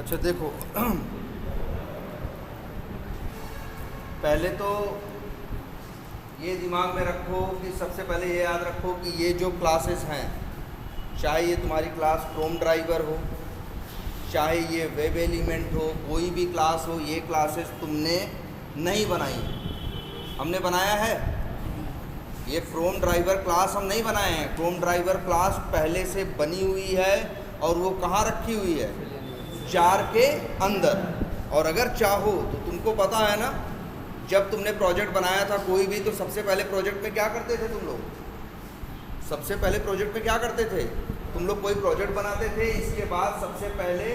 अच्छा देखो, पहले तो ये दिमाग में रखो कि सबसे पहले ये याद रखो कि ये जो क्लासेस हैं, चाहे ये तुम्हारी क्लास क्रोम ड्राइवर हो, चाहे ये वेब एलिमेंट हो, कोई भी क्लास हो, ये क्लासेस तुमने नहीं बनाई, हमने बनाया है। ये क्रोम ड्राइवर क्लास हम नहीं बनाए हैं। क्रोम ड्राइवर क्लास पहले से बनी हुई है और वो कहाँ रखी हुई है? जार के अंदर। और अगर चाहो तो तुमको पता है ना, जब तुमने प्रोजेक्ट बनाया था कोई भी, तो सबसे पहले प्रोजेक्ट में क्या करते थे तुम लोग? सबसे पहले प्रोजेक्ट में क्या करते थे तुम लोग? कोई प्रोजेक्ट बनाते थे, इसके बाद सबसे पहले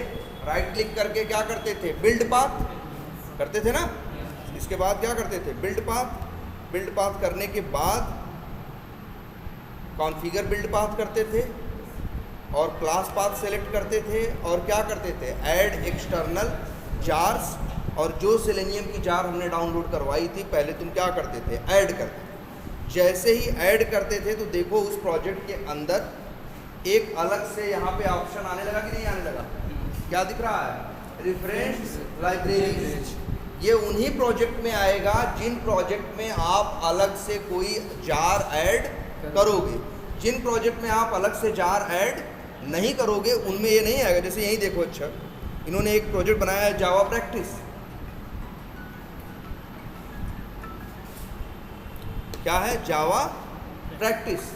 राइट क्लिक करके क्या करते थे? बिल्ड पाथ करते थे ना। इसके बाद क्या करते थे? Build path. बिल्ड पाथ करने के बाद कॉन्फ़िगर बिल्ड पाथ करते थे और क्लास पाथ सेलेक्ट करते थे और क्या करते थे? Add external jars. और जो सेलेनियम की जार हमने डाउनलोड करवाई थी, पहले तुम क्या करते थे? ऐड करते थे। जैसे ही ऐड करते थे तो देखो उस प्रोजेक्ट के अंदर एक अलग से यहाँ पे ऑप्शन आने लगा कि नहीं आने लगा? क्या दिख रहा है? Reference libraries. ये उन्हीं प्रोजेक्ट में आएगा जिन प्रोजेक्ट में आप अलग से कोई जार ऐड करोगे। जिन प्रोजेक्ट में आप अलग से जार ऐड नहीं करोगे उनमें ये नहीं आएगा। जैसे यही देखो, अच्छा इन्होंने एक प्रोजेक्ट बनाया है जावा प्रैक्टिस। क्या है? जावा प्रैक्टिस।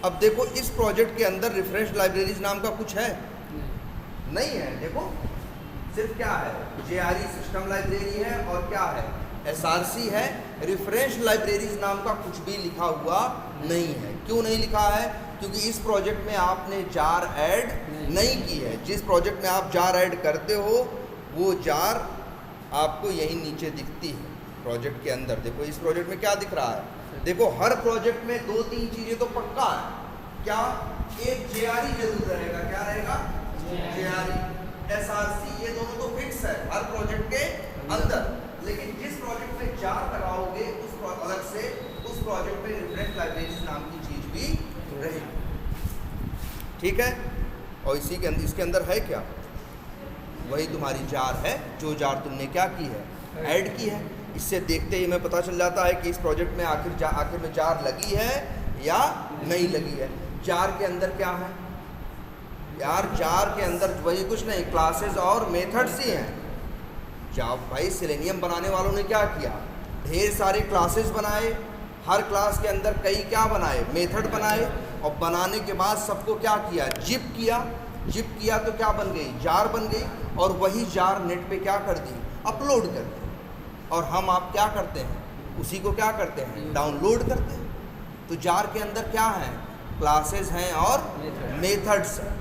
अब देखो इस प्रोजेक्ट के अंदर रेफरेंस लाइब्रेरीज नाम का कुछ है? नहीं है। देखो सिर्फ क्या है? JRE सिस्टम लाइब्रेरी है और क्या है? SRC है। रेफरेंस लाइब्रेरीज नाम का कुछ भी लिखा हुआ नहीं है। क्यों नहीं लिखा है? क्योंकि इस प्रोजेक्ट में आपने जार ऐड नहीं की है। जिस प्रोजेक्ट में आप जार ऐड करते हो वो जार आपको यहीं नीचे दिखती है प्रोजेक्ट के अंदर। देखो इस प्रोजेक्ट में क्या दिख रहा है? देखो हर प्रोजेक्ट में 2-3 चीज़ें तो पक्का है। क्या? एक JRE जरूर रहेगा। क्या रहेगा? JRE। SRC, ये दोनों तो फिक्स है हर प्रोजेक्ट के अंदर। लेकिन जिस प्रोजेक्ट में जार लगाओगे उस अलग से उस प्रोजेक्ट में रेफरेंस लाइब्रेरीज नाम की चीज़ भी रहेगी। ठीक है। और इसी के अंदर, इसके अंदर है क्या? वही तुम्हारी जार है जो जार तुमने क्या की है? ऐड की है। इससे देखते ही हमें पता चल जाता है कि इस प्रोजेक्ट में आखिर में जार लगी है या नहीं लगी है। जार के अंदर क्या है यार? जार के अंदर वही कुछ नहीं, क्लासेस और मेथड्स ही हैं। भाई सेलेनियम बनाने वालों ने क्या किया? ढेर सारे क्लासेस बनाए, हर क्लास के अंदर कई क्या बनाए? मेथड बनाए। और बनाने के बाद सबको क्या किया? जिप किया। जिप किया तो क्या बन गई? जार बन गई। और वही जार नेट पे क्या कर दी? अपलोड कर दी। और हम आप क्या करते हैं? उसी को क्या करते हैं? डाउनलोड करते हैं। तो जार के अंदर क्या है? क्लासेस हैं और मेथड्स हैं।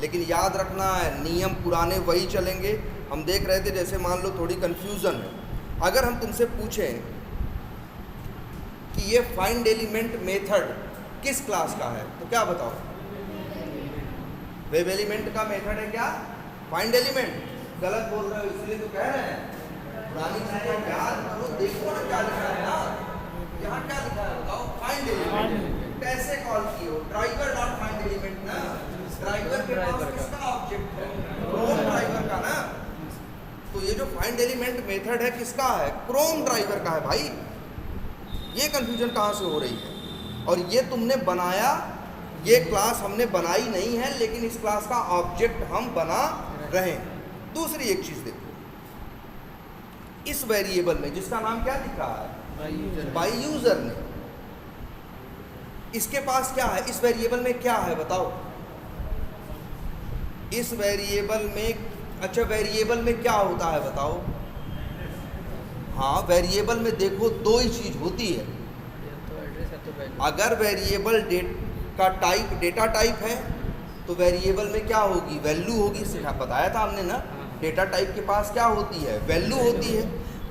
लेकिन याद रखना है, नियम पुराने वही चलेंगे। हम देख रहे थे, जैसे मान लो थोड़ी कन्फ्यूज़न है। अगर हम तुमसे पूछें कि ये फाइंड एलिमेंट मेथड किस क्लास का है, तो क्या बताओ? वेब एलिमेंट का मेथड है क्या फाइंड एलिमेंट? गलत बोल रहे हो, इसलिए तो कह रहे हैं पुरानी चीजें याद करो। देखो ना क्या लिखा है यार, यहाँ क्या लिखा है बताओ? Find element. कैसे कॉल किए हो? ड्राइवर डॉट फाइंड एलिमेंट ना। ड्राइवर के पास किसका ऑब्जेक्ट है? क्रोम ड्राइवर का ना। तो ये जो फाइंड एलिमेंट मेथड है किसका है? क्रोम ड्राइवर का है भाई। ये कंफ्यूजन कहाँ से हो रही है? और ये तुमने बनाया, ये क्लास हमने बनाई नहीं है, लेकिन इस क्लास का ऑब्जेक्ट हम बना रहे हैं। दूसरी एक चीज़ देखो, इस वेरिएबल में जिसका नाम क्या दिख रहा है? बाई यूजर ने। इसके पास क्या है? इस वेरिएबल में क्या है बताओ? इस वेरिएबल में, अच्छा वेरिएबल में क्या होता है बताओ? हाँ, वेरिएबल में देखो दो ही चीज होती है। अगर वेरिएबल का टाइप डेटा टाइप है तो वेरिएबल में क्या होगी? वैल्यू होगी। बताया था हमने ना, डेटा टाइप के पास क्या होती है? वैल्यू होती है।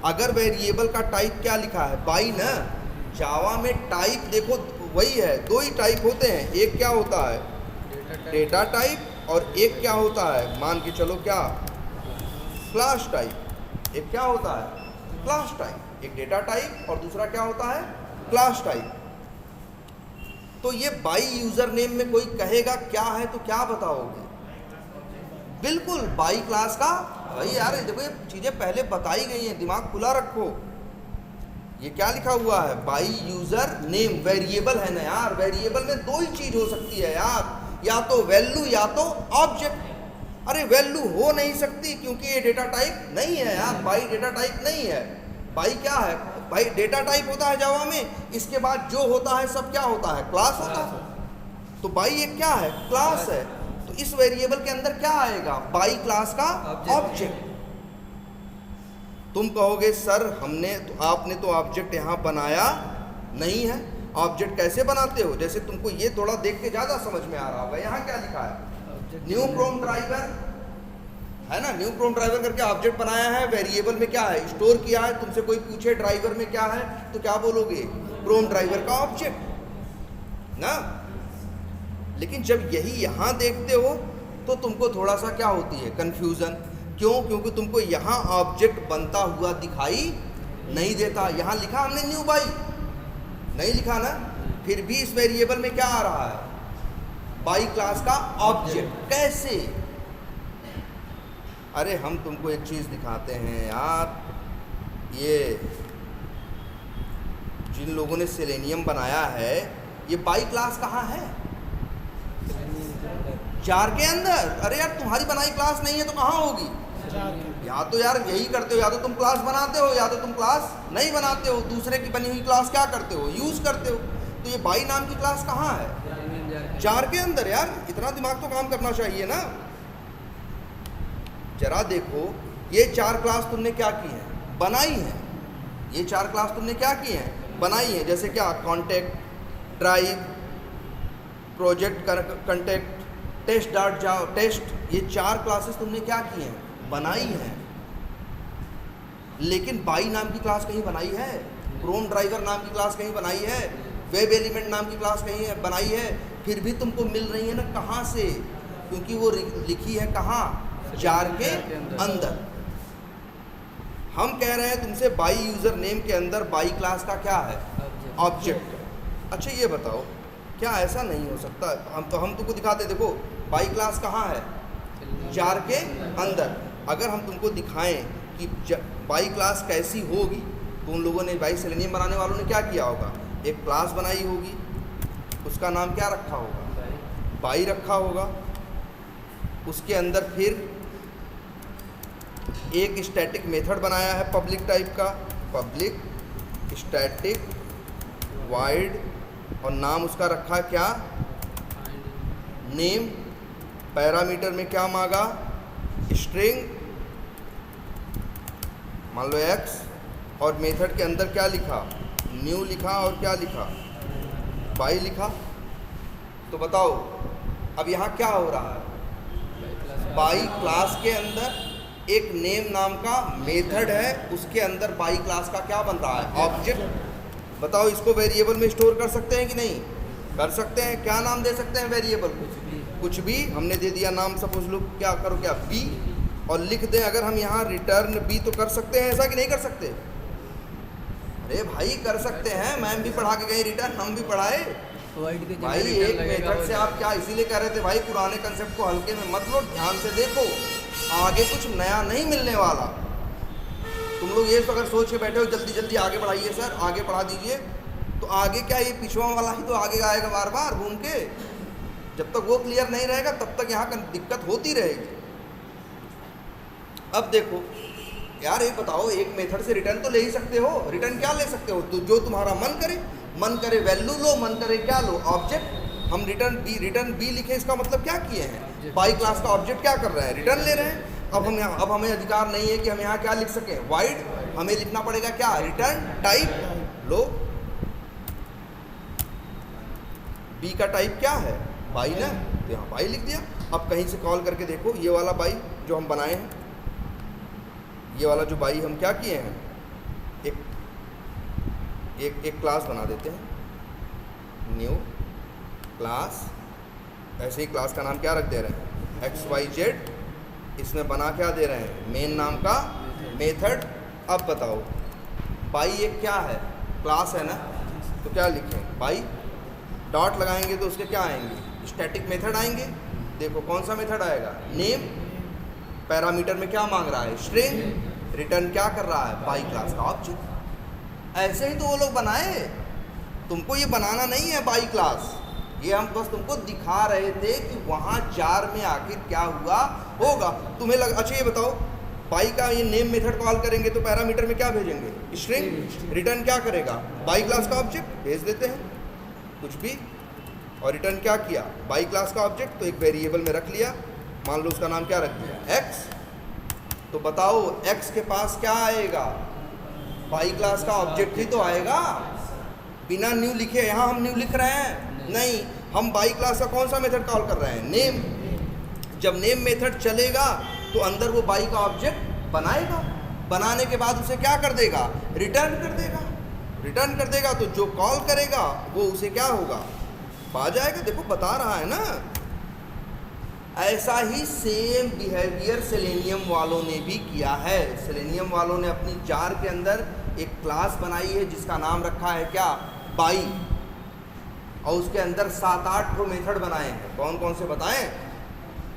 अगर वेरिएबल का टाइप क्या लिखा है? बाई ना। जावा में टाइप देखो वही है, दो ही टाइप होते हैं। एक क्या होता है? Data type. और एक क्या होता है? मान के चलो क्या? Class type. एक क्या होता है? Class type. एक डेटा टाइप और दूसरा क्या होता है? Class type. तो ये बाई यूजर नेम में कोई कहेगा क्या है तो क्या बताओगे? बिल्कुल बाई क्लास का। भाई यार देखो ये चीज़ें पहले बताई गई हैं, दिमाग खुला रखो। ये क्या लिखा हुआ है, बाई यूजर नेम, वेरिएबल है ना यार। वेरिएबल में दो ही चीज हो सकती है यार, या तो वैल्यू या तो ऑब्जेक्ट। अरे वैल्यू हो नहीं सकती क्योंकि ये डेटा टाइप नहीं है यार, बाई डेटा टाइप नहीं है। बाई क्या है, बाई डेटा टाइप होता है जावा में, इसके बाद जो होता है सब क्या होता है, क्लास होता है। तो बाई ये क्या है, क्लास है। तो इस वेरिएबल के अंदर क्या आएगा, बाई क्लास का ऑब्जेक्ट। तुम कहोगे सर हमने तो आपने तो ऑब्जेक्ट यहाँ बनाया नहीं है। ऑब्जेक्ट कैसे बनाते हो, जैसे तुमको ये थोड़ा देख के ज़्यादा समझ में आ रहा होगा। यहाँ क्या लिखा है, न्यू प्रोम ड्राइवर है ना, न्यू प्रोम ड्राइवर करके ऑब्जेक्ट बनाया है। वेरिएबल में क्या है, स्टोर किया है। तुमसे कोई पूछे ड्राइवर में क्या है तो क्या बोलोगे, प्रोम ड्राइवर का ऑब्जेक्ट ना। लेकिन जब यही यहाँ देखते हो तो तुमको थोड़ा सा क्या होती है, कंफ्यूजन। क्यों, क्योंकि तुमको यहाँ ऑब्जेक्ट बनता हुआ दिखाई नहीं देता। यहाँ लिखा हमने न्यू बाई, नहीं लिखा ना, फिर भी इस वेरिएबल में क्या आ रहा है, बाई क्लास का ऑब्जेक्ट। कैसे, अरे हम तुमको एक चीज़ दिखाते हैं यार। ये जिन लोगों ने सेलेनियम बनाया है, ये बाई क्लास कहाँ है, जार के अंदर। अरे यार तुम्हारी बनाई क्लास नहीं है तो कहाँ होगी, या तो यार यही करते हो, या तो तुम क्लास बनाते हो या तो तुम क्लास नहीं बनाते हो। दूसरे की बनी हुई क्लास क्या करते हो, यूज़ करते हो। तो ये बाई नाम की क्लास कहाँ है, जार के अंदर। यार इतना दिमाग तो काम करना चाहिए ना। जरा देखो ये चार क्लास तुमने क्या की है, बनाई है। ये चार क्लास तुमने क्या की है, बनाई है। जैसे क्या, contact, drive, project contact, test dot जाओ टेस्ट, ये चार क्लासेस तुमने क्या की हैं, बनाई हैं। लेकिन बाई नाम की क्लास कहीं बनाई है, क्रोम ड्राइवर नाम की क्लास कहीं बनाई है, वेब एलिमेंट नाम की क्लास कहीं है बनाई है। फिर भी तुमको मिल रही है ना, कहाँ से, क्योंकि वो लिखी है कहाँ, जार के अंदर। हम कह रहे हैं तुमसे बाई यूजर नेम के अंदर बाई क्लास का क्या है, ऑब्जेक्ट। अच्छा ये बताओ, क्या ऐसा नहीं हो सकता, हम तुमको दिखाते, देखो बाई क्लास कहाँ है, जार के अंदर। अगर हम तुमको दिखाएं कि बाई क्लास कैसी होगी, तो उन लोगों ने, बाई सेलेनियम बनाने वालों ने क्या किया होगा, एक क्लास बनाई होगी, उसका नाम क्या रखा होगा, बाई रखा होगा। उसके अंदर फिर एक स्टैटिक मेथड बनाया है पब्लिक टाइप का, पब्लिक स्टैटिक वाइड, और नाम उसका रखा क्या, नेम। पैरामीटर में क्या मांगा, स्ट्रिंग, मान लो x, और मेथड के अंदर क्या लिखा, न्यू लिखा, और क्या लिखा, बाई लिखा। तो बताओ अब यहाँ क्या हो रहा है, बाई क्लास के अंदर एक नेम नाम का मेथड है, उसके अंदर बाई क्लास का क्या बन रहा है, ऑब्जेक्ट। बताओ इसको वेरिएबल में स्टोर कर सकते हैं कि नहीं, कर सकते हैं। क्या नाम दे सकते हैं वेरिएबल को, कुछ भी। हमने दे दिया नाम, सपोज लो क्या करो, क्या बी, और लिख दें अगर हम यहाँ रिटर्न बी, तो कर सकते हैं ऐसा कि नहीं कर सकते। अरे भाई कर सकते हैं, मैम भी पढ़ा के गई रिटर्न, हम भी पढ़ाए भाई। एक मेथड से आप क्या इसीलिए कह रहे थे भाई, पुराने कंसेप्ट को हल्के में मत लो, ध्यान से देखो, आगे कुछ नया नहीं मिलने वाला। तुम लोग ये तो अगर सोच के बैठे हो जल्दी जल्दी आगे बढ़ाइए सर, आगे बढ़ा दीजिए, तो आगे क्या, ये पिछवा वाला ही तो आगे आएगा बार बार घूम के। जब तक वो क्लियर नहीं रहेगा तब तक यहाँ दिक्कत होती रहेगी। अब देखो यार, ये बताओ, एक मेथड से रिटर्न तो ले ही सकते हो। रिटर्न क्या ले सकते हो, तो जो तुम्हारा मन करे वैल्यू लो, मन करे क्या लो, ऑब्जेक्ट। हम रिटर्न बी लिखे, इसका मतलब क्या किए हैं, बाई क्लास का ऑब्जेक्ट क्या कर रहे हैं, रिटर्न ले रहे हैं। अब हमें अधिकार नहीं है कि हम यहाँ क्या लिख सकें, वाइड। हमें लिखना पड़ेगा क्या, रिटर्न टाइप लो। बी का टाइप क्या है, बाई ना, तो यहाँ बाई लिख दिया। अब कहीं से कॉल करके देखो, ये वाला बाई जो हम बनाए हैं, ये वाला जो बाई हम क्या किए हैं, एक क्लास बना देते हैं, न्यू क्लास। ऐसे ही क्लास का नाम क्या रख दे रहे हैं, XYZ। इसमें बना क्या दे रहे हैं, मेन नाम का मेथड। अब बताओ बाई एक क्या है, क्लास है ना, तो क्या लिखें, बाई डॉट लगाएंगे तो उसके क्या आएंगे, स्टैटिक मेथड आएंगे। देखो कौन सा मेथड आएगा, नेम, पैरामीटर में क्या मांग रहा है, स्ट्रिंग, रिटर्न क्या कर रहा है, बाई क्लास का ऑब्जेक्ट। ऐसे ही तो वो लोग बनाए, तुमको ये बनाना नहीं है बाई क्लास, ये हम बस तुमको दिखा रहे थे कि वहाँ जार में आखिर क्या हुआ होगा। तुम्हें अच्छा ये बताओ, बाई का ये नेम मेथड कॉल करेंगे तो पैरामीटर में क्या भेजेंगे, स्ट्रिंग, रिटर्न क्या करेगा, बाई क्लास का ऑब्जेक्ट भेज देते हैं कुछ भी, और रिटर्न क्या किया, बाई क्लास का ऑब्जेक्ट, तो एक वेरिएबल में रख लिया, मान लो उसका नाम क्या रख दिया, एक्स। तो बताओ एक्स के पास क्या आएगा, बाई क्लास का ऑब्जेक्ट ही तो आएगा, बिना न्यू लिखे। यहाँ हम न्यू लिख रहे हैं नहीं, हम बाई क्लास का कौन सा मेथड कॉल कर रहे हैं, नेम। जब नेम मेथड चलेगा तो अंदर वो बाई का ऑब्जेक्ट बनाएगा, बनाने के बाद उसे क्या कर देगा, रिटर्न कर देगा, रिटर्न कर देगा। तो जो कॉल करेगा वो उसे क्या होगा, पा जाएगा। देखो बता रहा है ना, ऐसा ही सेम बिहेवियर सेलेनियम वालों ने भी किया है। सेलेनियम वालों ने अपनी जार के अंदर एक क्लास बनाई है जिसका नाम रखा है क्या, बाई, और उसके अंदर 7-8 ठो मेथड बनाए हैं। कौन कौन से बताएं,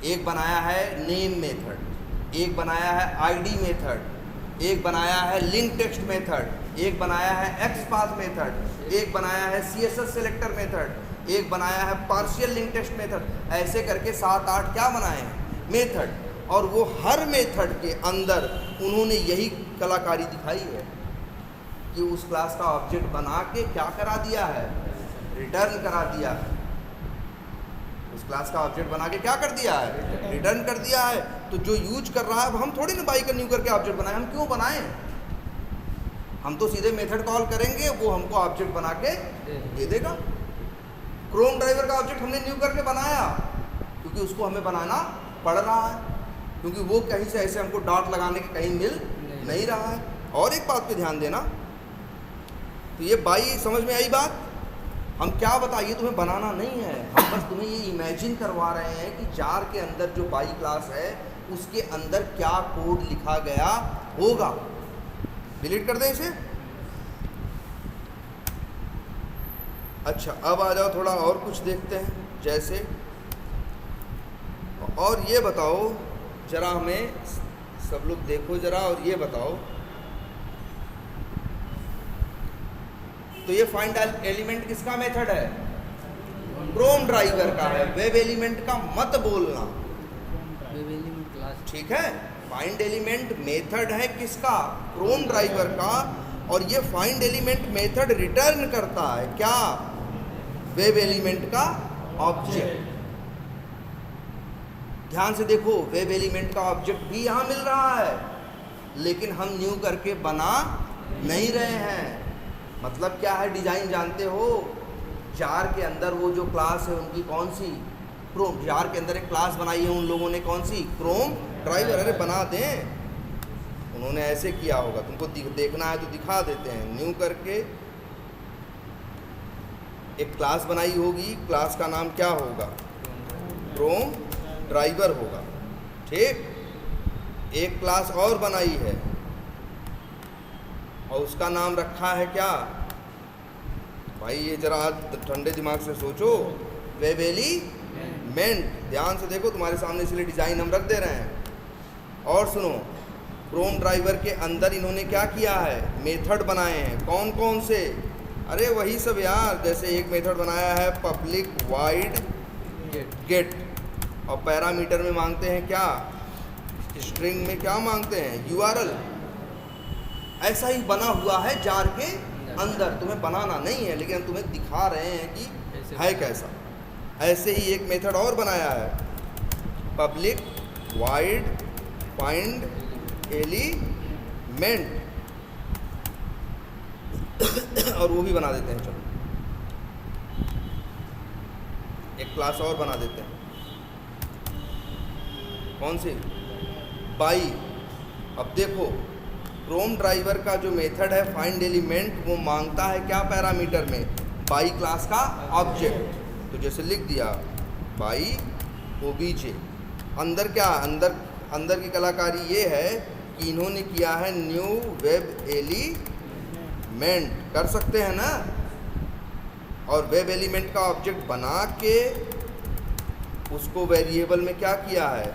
एक बनाया है नेम मेथड, एक बनाया है आईडी मेथड, एक बनाया है लिंक टेक्स्ट मेथड, एक बनाया है एक्सपाथ मेथड, एक बनाया है सीएसएस सेलेक्टर मेथड, एक बनाया है पार्शियल लिंक टेक्स्ट मेथड। ऐसे करके 7-8 क्या बनाए हैं, मेथड। और वो हर मेथड के अंदर उन्होंने यही कलाकारी दिखाई है कि उस क्लास का ऑब्जेक्ट बना के क्या करा दिया है, रिटर्न करा दिया है। उस क्लास का ऑब्जेक्ट बना के क्या कर दिया है, रिटर्न कर दिया है। तो जो यूज कर रहा है, अब हम थोड़ी ना बाई का न्यू करके ऑब्जेक्ट बनाए, हम क्यों बनाए, हम तो सीधे मेथड कॉल करेंगे, वो हमको ऑब्जेक्ट बना के दे देगा। क्रोम ड्राइवर का ऑब्जेक्ट हमने न्यू करके बनाया क्योंकि उसको हमें बनाना पड़ रहा है, क्योंकि वो कहीं से ऐसे हमको डॉट लगाने के कहीं मिल नहीं रहा है। और एक बात पे ध्यान देना, तो ये बाई समझ में आई बात, हम क्या बताइए, तुम्हें बनाना नहीं है, हम बस तुम्हें ये इमेजिन करवा रहे हैं कि जार के अंदर जो बाई क्लास है उसके अंदर क्या कोड लिखा गया होगा। डिलीट कर दें इसे। अच्छा, अब आ जाओ थोड़ा और कुछ देखते हैं। जैसे, और ये बताओ जरा, हमें सब लोग देखो जरा और ये बताओ, तो ये फाइंड एलिमेंट किसका मेथड है, क्रोम ड्राइवर का है। वेब एलिमेंट का मत बोलना, ठीक है। फाइंड एलिमेंट मेथड है किसका, क्रोम ड्राइवर का। और ये फाइंड एलिमेंट मेथड रिटर्न करता है क्या, वेब एलिमेंट का ऑब्जेक्ट। ध्यान से देखो, वेब एलिमेंट का ऑब्जेक्ट भी यहाँ मिल रहा है, लेकिन हम न्यू करके बना नहीं रहे हैं। मतलब क्या है, डिजाइन जानते हो, जार के अंदर वो जो क्लास है उनकी कौन सी, क्रोम। जार के अंदर एक क्लास बनाई है उन लोगों ने, कौन सी, क्रोम ड्राइवर। अरे बना दें, उन्होंने ऐसे किया होगा, तुमको देखना है तो दिखा देते हैं। न्यू करके एक क्लास बनाई होगी, क्लास का नाम क्या होगा, क्रोम ड्राइवर होगा, ठीक। एक क्लास और बनाई है और उसका नाम रखा है क्या, भाई ये जरा ठंडे दिमाग से सोचो, वेब एलिमेंट। ध्यान से देखो, तुम्हारे सामने इसलिए डिज़ाइन हम रख दे रहे हैं। और सुनो, क्रोम ड्राइवर के अंदर इन्होंने क्या किया है, मेथड बनाए हैं। कौन कौन से, अरे वही सब यार। जैसे एक मेथड बनाया है पब्लिक वाइड गेट, और पैरामीटर में मांगते हैं क्या, स्ट्रिंग में क्या मांगते हैं, यूआरएल। ऐसा ही बना हुआ है जार के अंदर, तुम्हें बनाना नहीं है, लेकिन हम तुम्हें दिखा रहे हैं कि है कैसा। ऐसे ही एक मेथड और बनाया है, पब्लिक वाइड फाइंड एलिमेंट, और वो भी बना देते हैं। चलो एक क्लास और बना देते हैं, कौन सी, बाई। अब देखो, क्रोम ड्राइवर का जो मेथड है फाइंड एलिमेंट, वो मांगता है क्या, पैरामीटर में बाई क्लास का ऑब्जेक्ट। तो जैसे लिख दिया बाई ओबीजे। अंदर क्या, अंदर की कलाकारी ये है कि इन्होंने किया है न्यू वेब एलिमेंट, कर सकते हैं ना। और वेब एलिमेंट का ऑब्जेक्ट बना के उसको वेरिएबल में क्या किया है,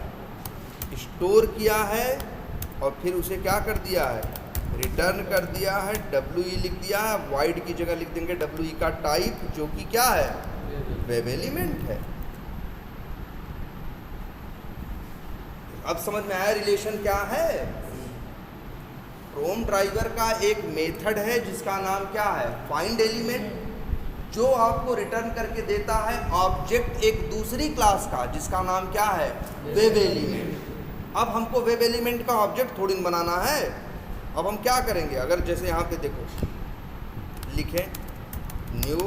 स्टोर किया है और फिर उसे क्या कर दिया है, रिटर्न कर दिया है, WE लिख दिया है। वाइड की जगह लिख देंगे WE का टाइप, जो कि क्या है, वेब एलिमेंट है। अब समझ में आया रिलेशन क्या है। क्रोम ड्राइवर का एक मेथड है जिसका नाम क्या है, फाइंड एलिमेंट, जो आपको रिटर्न करके देता है ऑब्जेक्ट एक दूसरी क्लास का जिसका नाम क्या है, वेब एलिमेंट। अब हमको वेब एलिमेंट का ऑब्जेक्ट थोड़ी बनाना है। अब हम क्या करेंगे, अगर जैसे यहाँ पे देखो लिखें न्यू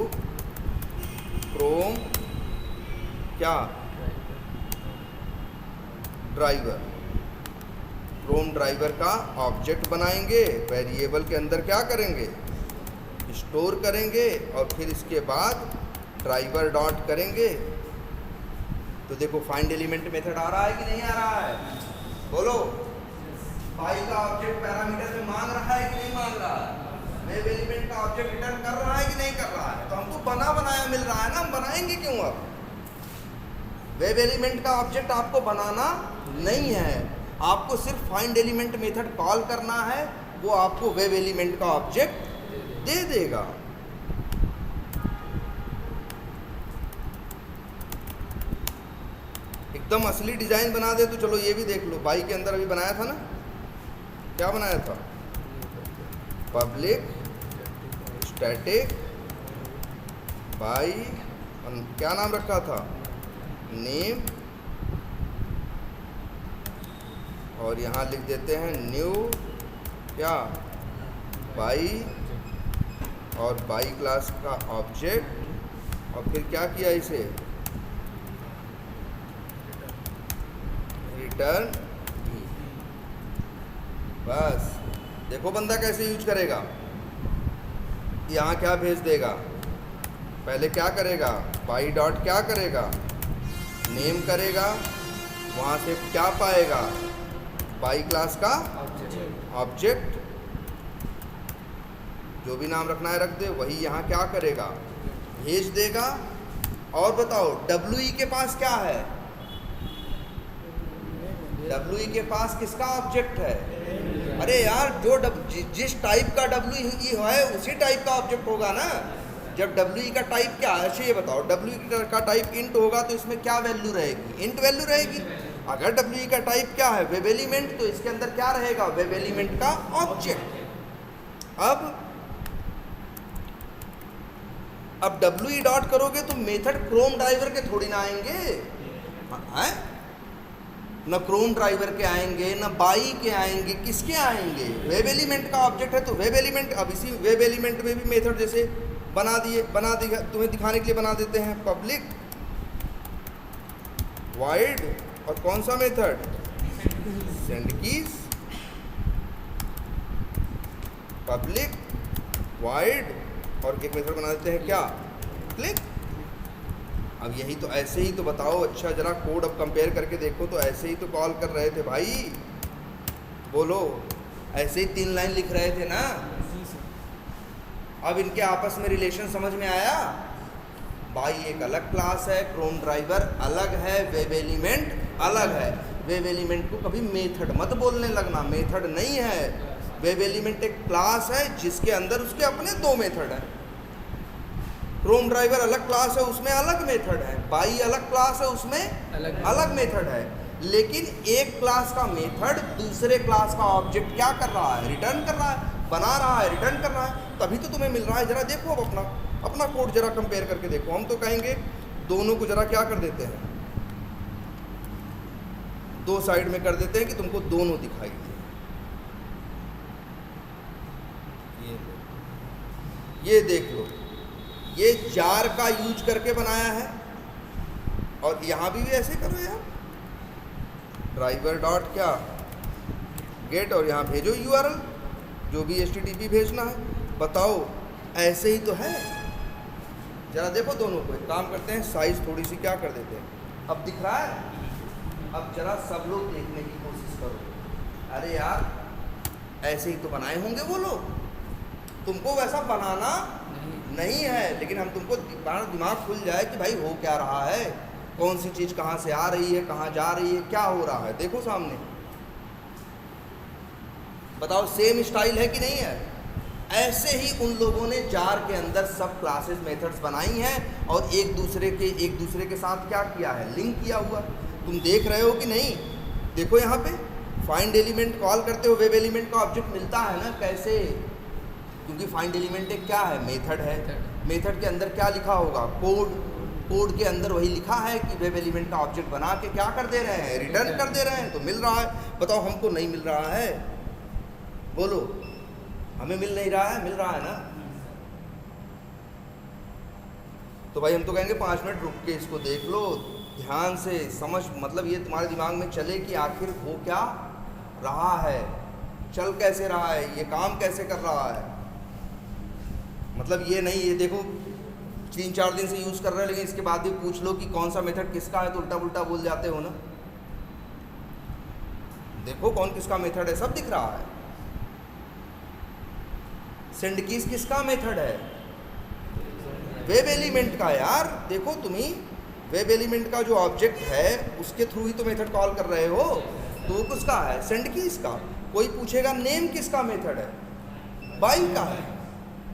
क्रोम क्या ड्राइवर, क्रोम ड्राइवर का ऑब्जेक्ट बनाएंगे, वेरिएबल के अंदर क्या करेंगे, स्टोर करेंगे और फिर इसके बाद ड्राइवर डॉट करेंगे। तो देखो फाइंड एलिमेंट मेथड आ रहा है कि नहीं आ रहा है, बोलो। फाइल का ऑब्जेक्ट पैरामीटर में मांग रहा है कि नहीं मांग रहा है, वेब एलिमेंट का ऑब्जेक्ट रिटर्न कर रहा है कि नहीं कर रहा है। तो हमको बना बनाया मिल रहा है ना, हम बनाएंगे क्यों। अब वेब एलिमेंट का ऑब्जेक्ट आपको बनाना नहीं है, आपको सिर्फ फाइंड एलिमेंट मेथड कॉल करना है, वो आपको वेब एलिमेंट का ऑब्जेक्ट दे देगा। एकदम असली डिजाइन बना दे तो चलो ये भी देख लो। बाई के अंदर अभी बनाया था ना, क्या बनाया था, पब्लिक स्टैटिक बाई, क्या नाम रखा था, नेम, और यहाँ लिख देते हैं न्यू क्या, बाई, और बाई क्लास का ऑब्जेक्ट, और फिर क्या किया इसे, रिटर्न। बस देखो बंदा कैसे यूज करेगा। यहाँ क्या भेज देगा, पहले क्या करेगा, बाई डॉट क्या करेगा, नेम करेगा, वहाँ से क्या पाएगा, बाई क्लास का ऑब्जेक्ट, जो भी नाम रखना है रख दे, वही यहाँ क्या करेगा, भेज देगा। और बताओ WE के पास क्या है, WE के पास किसका ऑब्जेक्ट है, अरे यार जो जिस टाइप का WE है उसी टाइप का ऑब्जेक्ट होगा ना। जब WE का टाइप क्या है, अच्छा ये बताओ, WE का टाइप इंट होगा तो इसमें क्या वैल्यू रहेगी, इंट वैल्यू रहेगी। अगर WE का टाइप क्या है, वेब एलिमेंट, तो इसके अंदर क्या रहेगा, वेब एलिमेंट का ऑब्जेक्ट। अब WE डॉट करोगे तो मेथड क्रोम ड्राइवर के थोड़ी ना आएंगे, हैं, न क्रोम ड्राइवर के आएंगे, न बाई के आएंगे, किसके आएंगे, वेब एलिमेंट का ऑब्जेक्ट है तो वेब एलिमेंट। अब इसी वेब एलिमेंट में भी मेथड जैसे बना दिए तुम्हें दिखाने के लिए बना देते हैं, पब्लिक वाइड, और कौन सा method, send keys, public wide, और एक मेथड बना देते हैं क्या, क्लिक। अब यही तो, ऐसे ही तो बताओ। अच्छा जरा कोड अब कंपेयर करके देखो, तो ऐसे ही तो कॉल कर रहे थे भाई, बोलो, ऐसे ही 3 लाइन लिख रहे थे ना। अब इनके आपस में रिलेशन समझ में आया। बाई एक अलग क्लास है, क्रोम ड्राइवर अलग है, वेब एलिमेंट अलग है। वेब एलिमेंट को कभी मेथड मत बोलने लगना, मेथड नहीं है। वेब एलिमेंट एक क्लास है जिसके अंदर उसके अपने 2 मेथड हैं। क्रोम ड्राइवर अलग क्लास है, उसमें अलग मेथड है। बाई अलग क्लास है, उसमें अलग मेथड है। लेकिन एक क्लास का मेथड दूसरे क्लास का ऑब्जेक्ट क्या कर रहा है, रिटर्न कर रहा है, बना रहा है, रिटर्न कर रहा है, तभी तो तुम्हें मिल रहा है। जरा देखो अब अपना कोड जरा कंपेयर करके देखो। हम तो कहेंगे दोनों को जरा क्या कर देते हैं, 2 साइड में कर देते हैं कि तुमको दोनों दिखाई दे। ये देख लो, ये जार का यूज करके बनाया है, और यहाँ भी ऐसे करो यार, ड्राइवर डॉट क्या गेट, और यहाँ भेजो URL, जो भी HTTP भेजना है। बताओ ऐसे ही तो है। जरा देखो दोनों को, एक काम करते हैं, साइज थोड़ी सी क्या कर देते हैं, अब दिख रहा है। अब जरा सब लोग देखने की कोशिश करो। अरे यार ऐसे ही तो बनाए होंगे वो लोग, तुमको वैसा बनाना नहीं है, लेकिन हम तुमको दिमाग खुल जाए कि भाई हो क्या रहा है। कौन सी चीज़ कहाँ से आ रही है, कहाँ जा रही है, क्या हो रहा है, देखो सामने। बताओ सेम स्टाइल है कि नहीं है? ऐसे ही उन लोगों ने जार के अंदर सब क्लासेस मेथड्स बनाई हैं और एक दूसरे के साथ क्या किया है, लिंक किया हुआ। तुम देख रहे हो कि नहीं? देखो यहाँ पे फाइंड एलिमेंट कॉल करते हो, वेब एलिमेंट का ऑब्जेक्ट मिलता है ना, कैसे? क्योंकि फाइंड एलिमेंट एक क्या है, मेथड है। मेथड के अंदर क्या लिखा होगा, कोड के अंदर वही लिखा है कि वेब एलिमेंट का ऑब्जेक्ट बना के क्या कर दे रहे हैं, रिटर्न कर दे रहे हैं, तो मिल रहा है। बताओ हमको नहीं मिल रहा है, बोलो, हमें मिल नहीं रहा है, मिल रहा है ना? तो भाई हम तो कहेंगे 5 मिनट रुक के इसको देख लो, ध्यान से समझ, मतलब ये तुम्हारे दिमाग में चले कि आखिर हो क्या रहा है, चल कैसे रहा है, ये काम कैसे कर रहा है। मतलब ये नहीं, ये देखो 3-4 दिन से यूज़ कर रहे हैं लेकिन इसके बाद भी पूछ लो कि कौन सा मेथड किसका है तो उल्टा पुल्टा बोल जाते हो ना। देखो कौन किसका मेथड है, सब दिख रहा है। सेंड कीज किसका मेथड है, वेब एलिमेंट का यार। देखो तुम्ही वेब एलिमेंट का जो ऑब्जेक्ट है उसके थ्रू ही तो मेथड कॉल कर रहे हो, तो वो किसका है, सेंड कीज का। कोई पूछेगा नेम किसका मेथड है, बाइंड का है।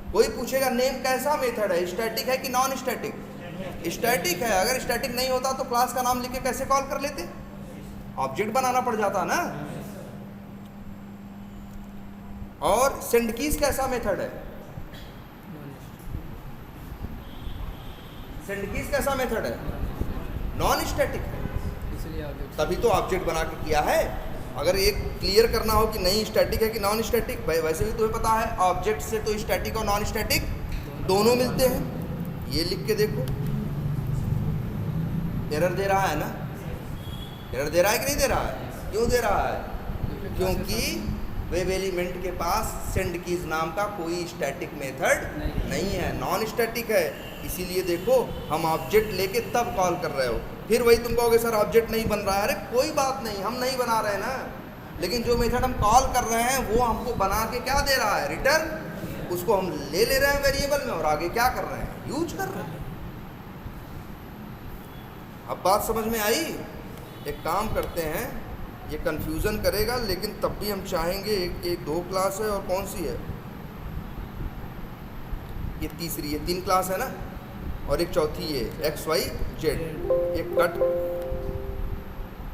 कोई पूछेगा नेम कैसा मेथड है, स्टैटिक है कि नॉन स्टैटिक, स्टैटिक है। अगर स्टैटिक नहीं होता तो क्लास का नाम लिख के कैसे कॉल कर लेते, ऑब्जेक्ट बनाना पड़ जाता ना। और सेंड कीज कैसा मेथड है, सेंड कीज कैसा मेथड है, नॉन स्टैटिक है, इसलिए तभी तो ऑब्जेक्ट बना के किया है। अगर एक क्लियर करना हो कि नहीं स्टैटिक है कि नॉन स्टैटिक, भाई वैसे भी तुम्हें पता है ऑब्जेक्ट से तो स्टैटिक और नॉन स्टैटिक दोनों मिलते हैं। ये लिख के देखो, एरर दे रहा है ना, एरर दे रहा है कि नहीं दे रहा है? क्यों दे रहा है? क्योंकि वेब एलिमेंट के पास सेंड कीज नाम का कोई स्टैटिक मेथड नहीं है, नॉन स्टैटिक है। इसीलिए देखो हम ऑब्जेक्ट लेके तब कॉल कर रहे हो, फिर वही तुम कहोगे सर ऑब्जेक्ट नहीं बन रहा है। अरे कोई बात नहीं, हम नहीं बना रहे ना, लेकिन जो मेथड हम कॉल कर रहे हैं वो हमको बना के क्या दे रहा है, रिटर्न। उसको हम ले रहे हैं वेरिएबल में और आगे क्या कर रहे हैं, यूज कर रहे हैं। अब बात समझ में आई? एक काम करते हैं, ये कन्फ्यूज़न करेगा लेकिन तब भी हम चाहेंगे एक 2 क्लास है और कौन सी है, ये तीसरी, ये 3 क्लास है ना, और एक चौथी ये XY Z, ये कट।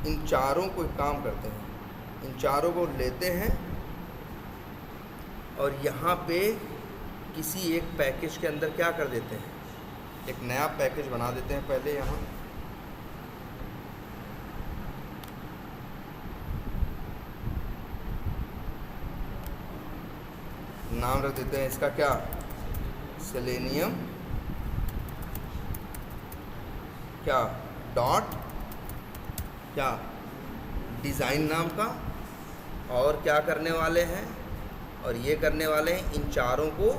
इन चारों को एक काम करते हैं, इन चारों को लेते हैं और यहाँ पे किसी एक पैकेज के अंदर क्या कर देते हैं, एक नया पैकेज बना देते हैं। पहले यहाँ नाम रख देते हैं इसका क्या, सेलेनियम क्या डॉट क्या डिज़ाइन नाम का। और क्या करने वाले हैं, और ये करने वाले हैं इन चारों को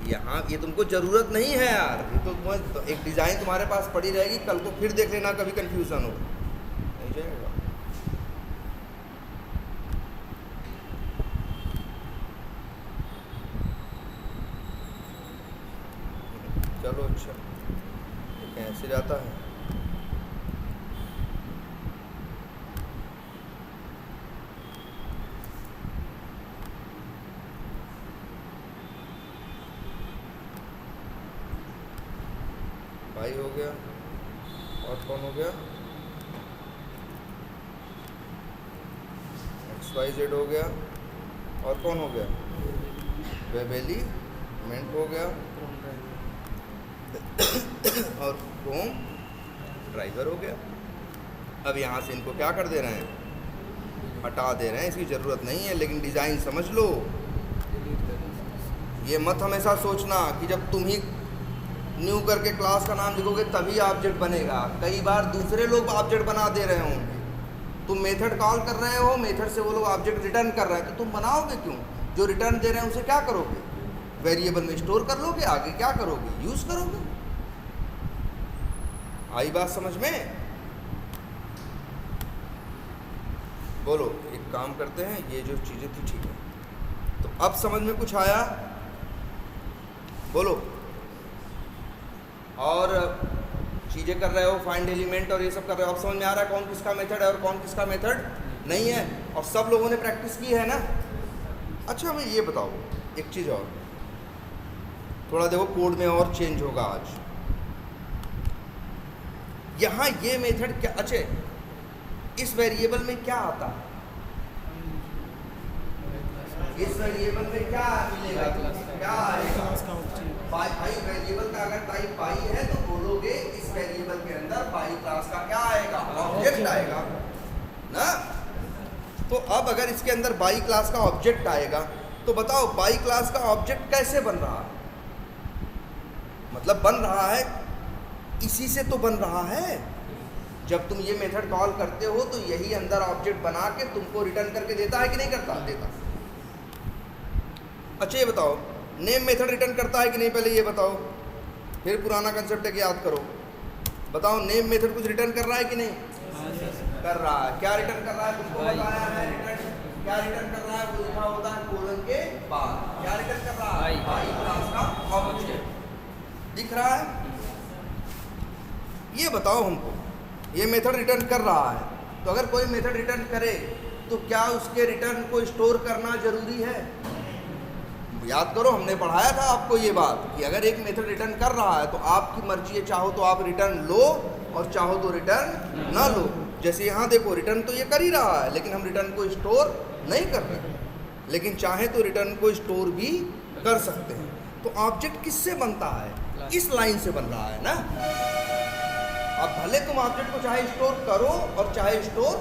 यहाँ। ये तुमको ज़रूरत नहीं है यार, ये तो एक डिज़ाइन तुम्हारे पास पड़ी रहेगी, कल को फिर देख लेना कभी कन्फ्यूज़न हो, नहीं जाएगा। चलो अच्छा, ये कैसे जाता है, भाई हो गया, और कौन हो गया, XYZ हो गया, और कौन हो गया, वेब एलिमेंट हो गया और क्रोम ड्राइवर हो गया। अब यहाँ से इनको क्या कर दे रहे हैं, हटा दे रहे हैं, इसकी ज़रूरत नहीं है। लेकिन डिज़ाइन समझ लो, ये मत हमेशा सोचना कि जब तुम ही न्यू करके क्लास का नाम लिखोगे तभी ऑब्जेक्ट बनेगा। कई बार दूसरे लोग ऑब्जेक्ट बना दे रहे होंगे, तुम मेथड कॉल कर रहे हो, मेथड से वो लोग ऑब्जेक्ट रिटर्न कर रहे हैं, तो तुम बनाओगे क्यों? जो रिटर्न दे रहे हैं उसे क्या करोगे, वेरिएबल में स्टोर कर लोगे, आगे क्या करोगे, यूज़ करोगे। आई बात समझ में? बोलो, एक काम करते हैं, ये जो चीज़ें थी ठीक है, तो अब समझ में कुछ आया, बोलो। और चीज़ें कर रहे हो, फाइंड एलिमेंट और ये सब कर रहे हो, अब समझ में आ रहा है कौन किसका मेथड है और कौन किसका मेथड नहीं है, और सब लोगों ने प्रैक्टिस की है ना। अच्छा हमें ये बताओ एक चीज़ और, थोड़ा देखो कोड में और चेंज होगा आज। यहाँ ये मेथड क्या, अच्छा इस वेरिएबल में क्या आता है, इस वेरिएबल में क्या मिलेगा, क्या आएगा, बाई वेरिएबल का अगर टाइप बाई है तो बोलोगे इस वेरिएबल के अंदर बाई क्लास का क्या आएगा, ऑब्जेक्ट आएगा ना। तो अब अगर इसके अंदर बाई क्लास का ऑब्जेक्ट आएगा तो बताओ बाई क्लास का ऑब्जेक्ट कैसे बन रहा है, मतलब बन रहा है इसी से तो बन रहा है। जब तुम ये मेथड कॉल करते हो तो यही अंदर ऑब्जेक्ट बना के तुमको रिटर्न करके देता है कि नहीं करता, देता। अच्छा ये बताओ नेम मेथड रिटर्न करता है कि नहीं, पहले ये बताओ, फिर पुराना कंसेप्ट है कि याद करो। बताओ नेम मेथड कुछ रिटर्न कर रहा है कि नहीं कर रहा है, क्या रिटर्न कर रहा है तुमको बताया है, रिटर्न क्या रिटर्न कर रहा है, वो लिखा होता है कोलन के बाद, क्या रिटर्न कर रहा है, बाई क्लास का ऑब्जेक्ट दिख रहा है। ये बताओ हमको, ये मेथड रिटर्न कर रहा है, तो अगर कोई मेथड रिटर्न करे तो क्या उसके रिटर्न को स्टोर करना जरूरी है। याद करो हमने पढ़ाया था आपको ये बात कि अगर एक मेथड रिटर्न कर रहा है तो आपकी मर्जी है, चाहो तो आप रिटर्न लो और चाहो तो रिटर्न ना लो। जैसे यहाँ देखो रिटर्न तो ये कर ही रहा है लेकिन हम रिटर्न को स्टोर नहीं कर रहे, लेकिन चाहे तो रिटर्न को स्टोर भी कर सकते हैं। तो ऑब्जेक्ट किससे बनता है, इस लाइन से बन रहा है ना। अब भले तुम ऑब्जेक्ट को चाहे स्टोर करो और चाहे स्टोर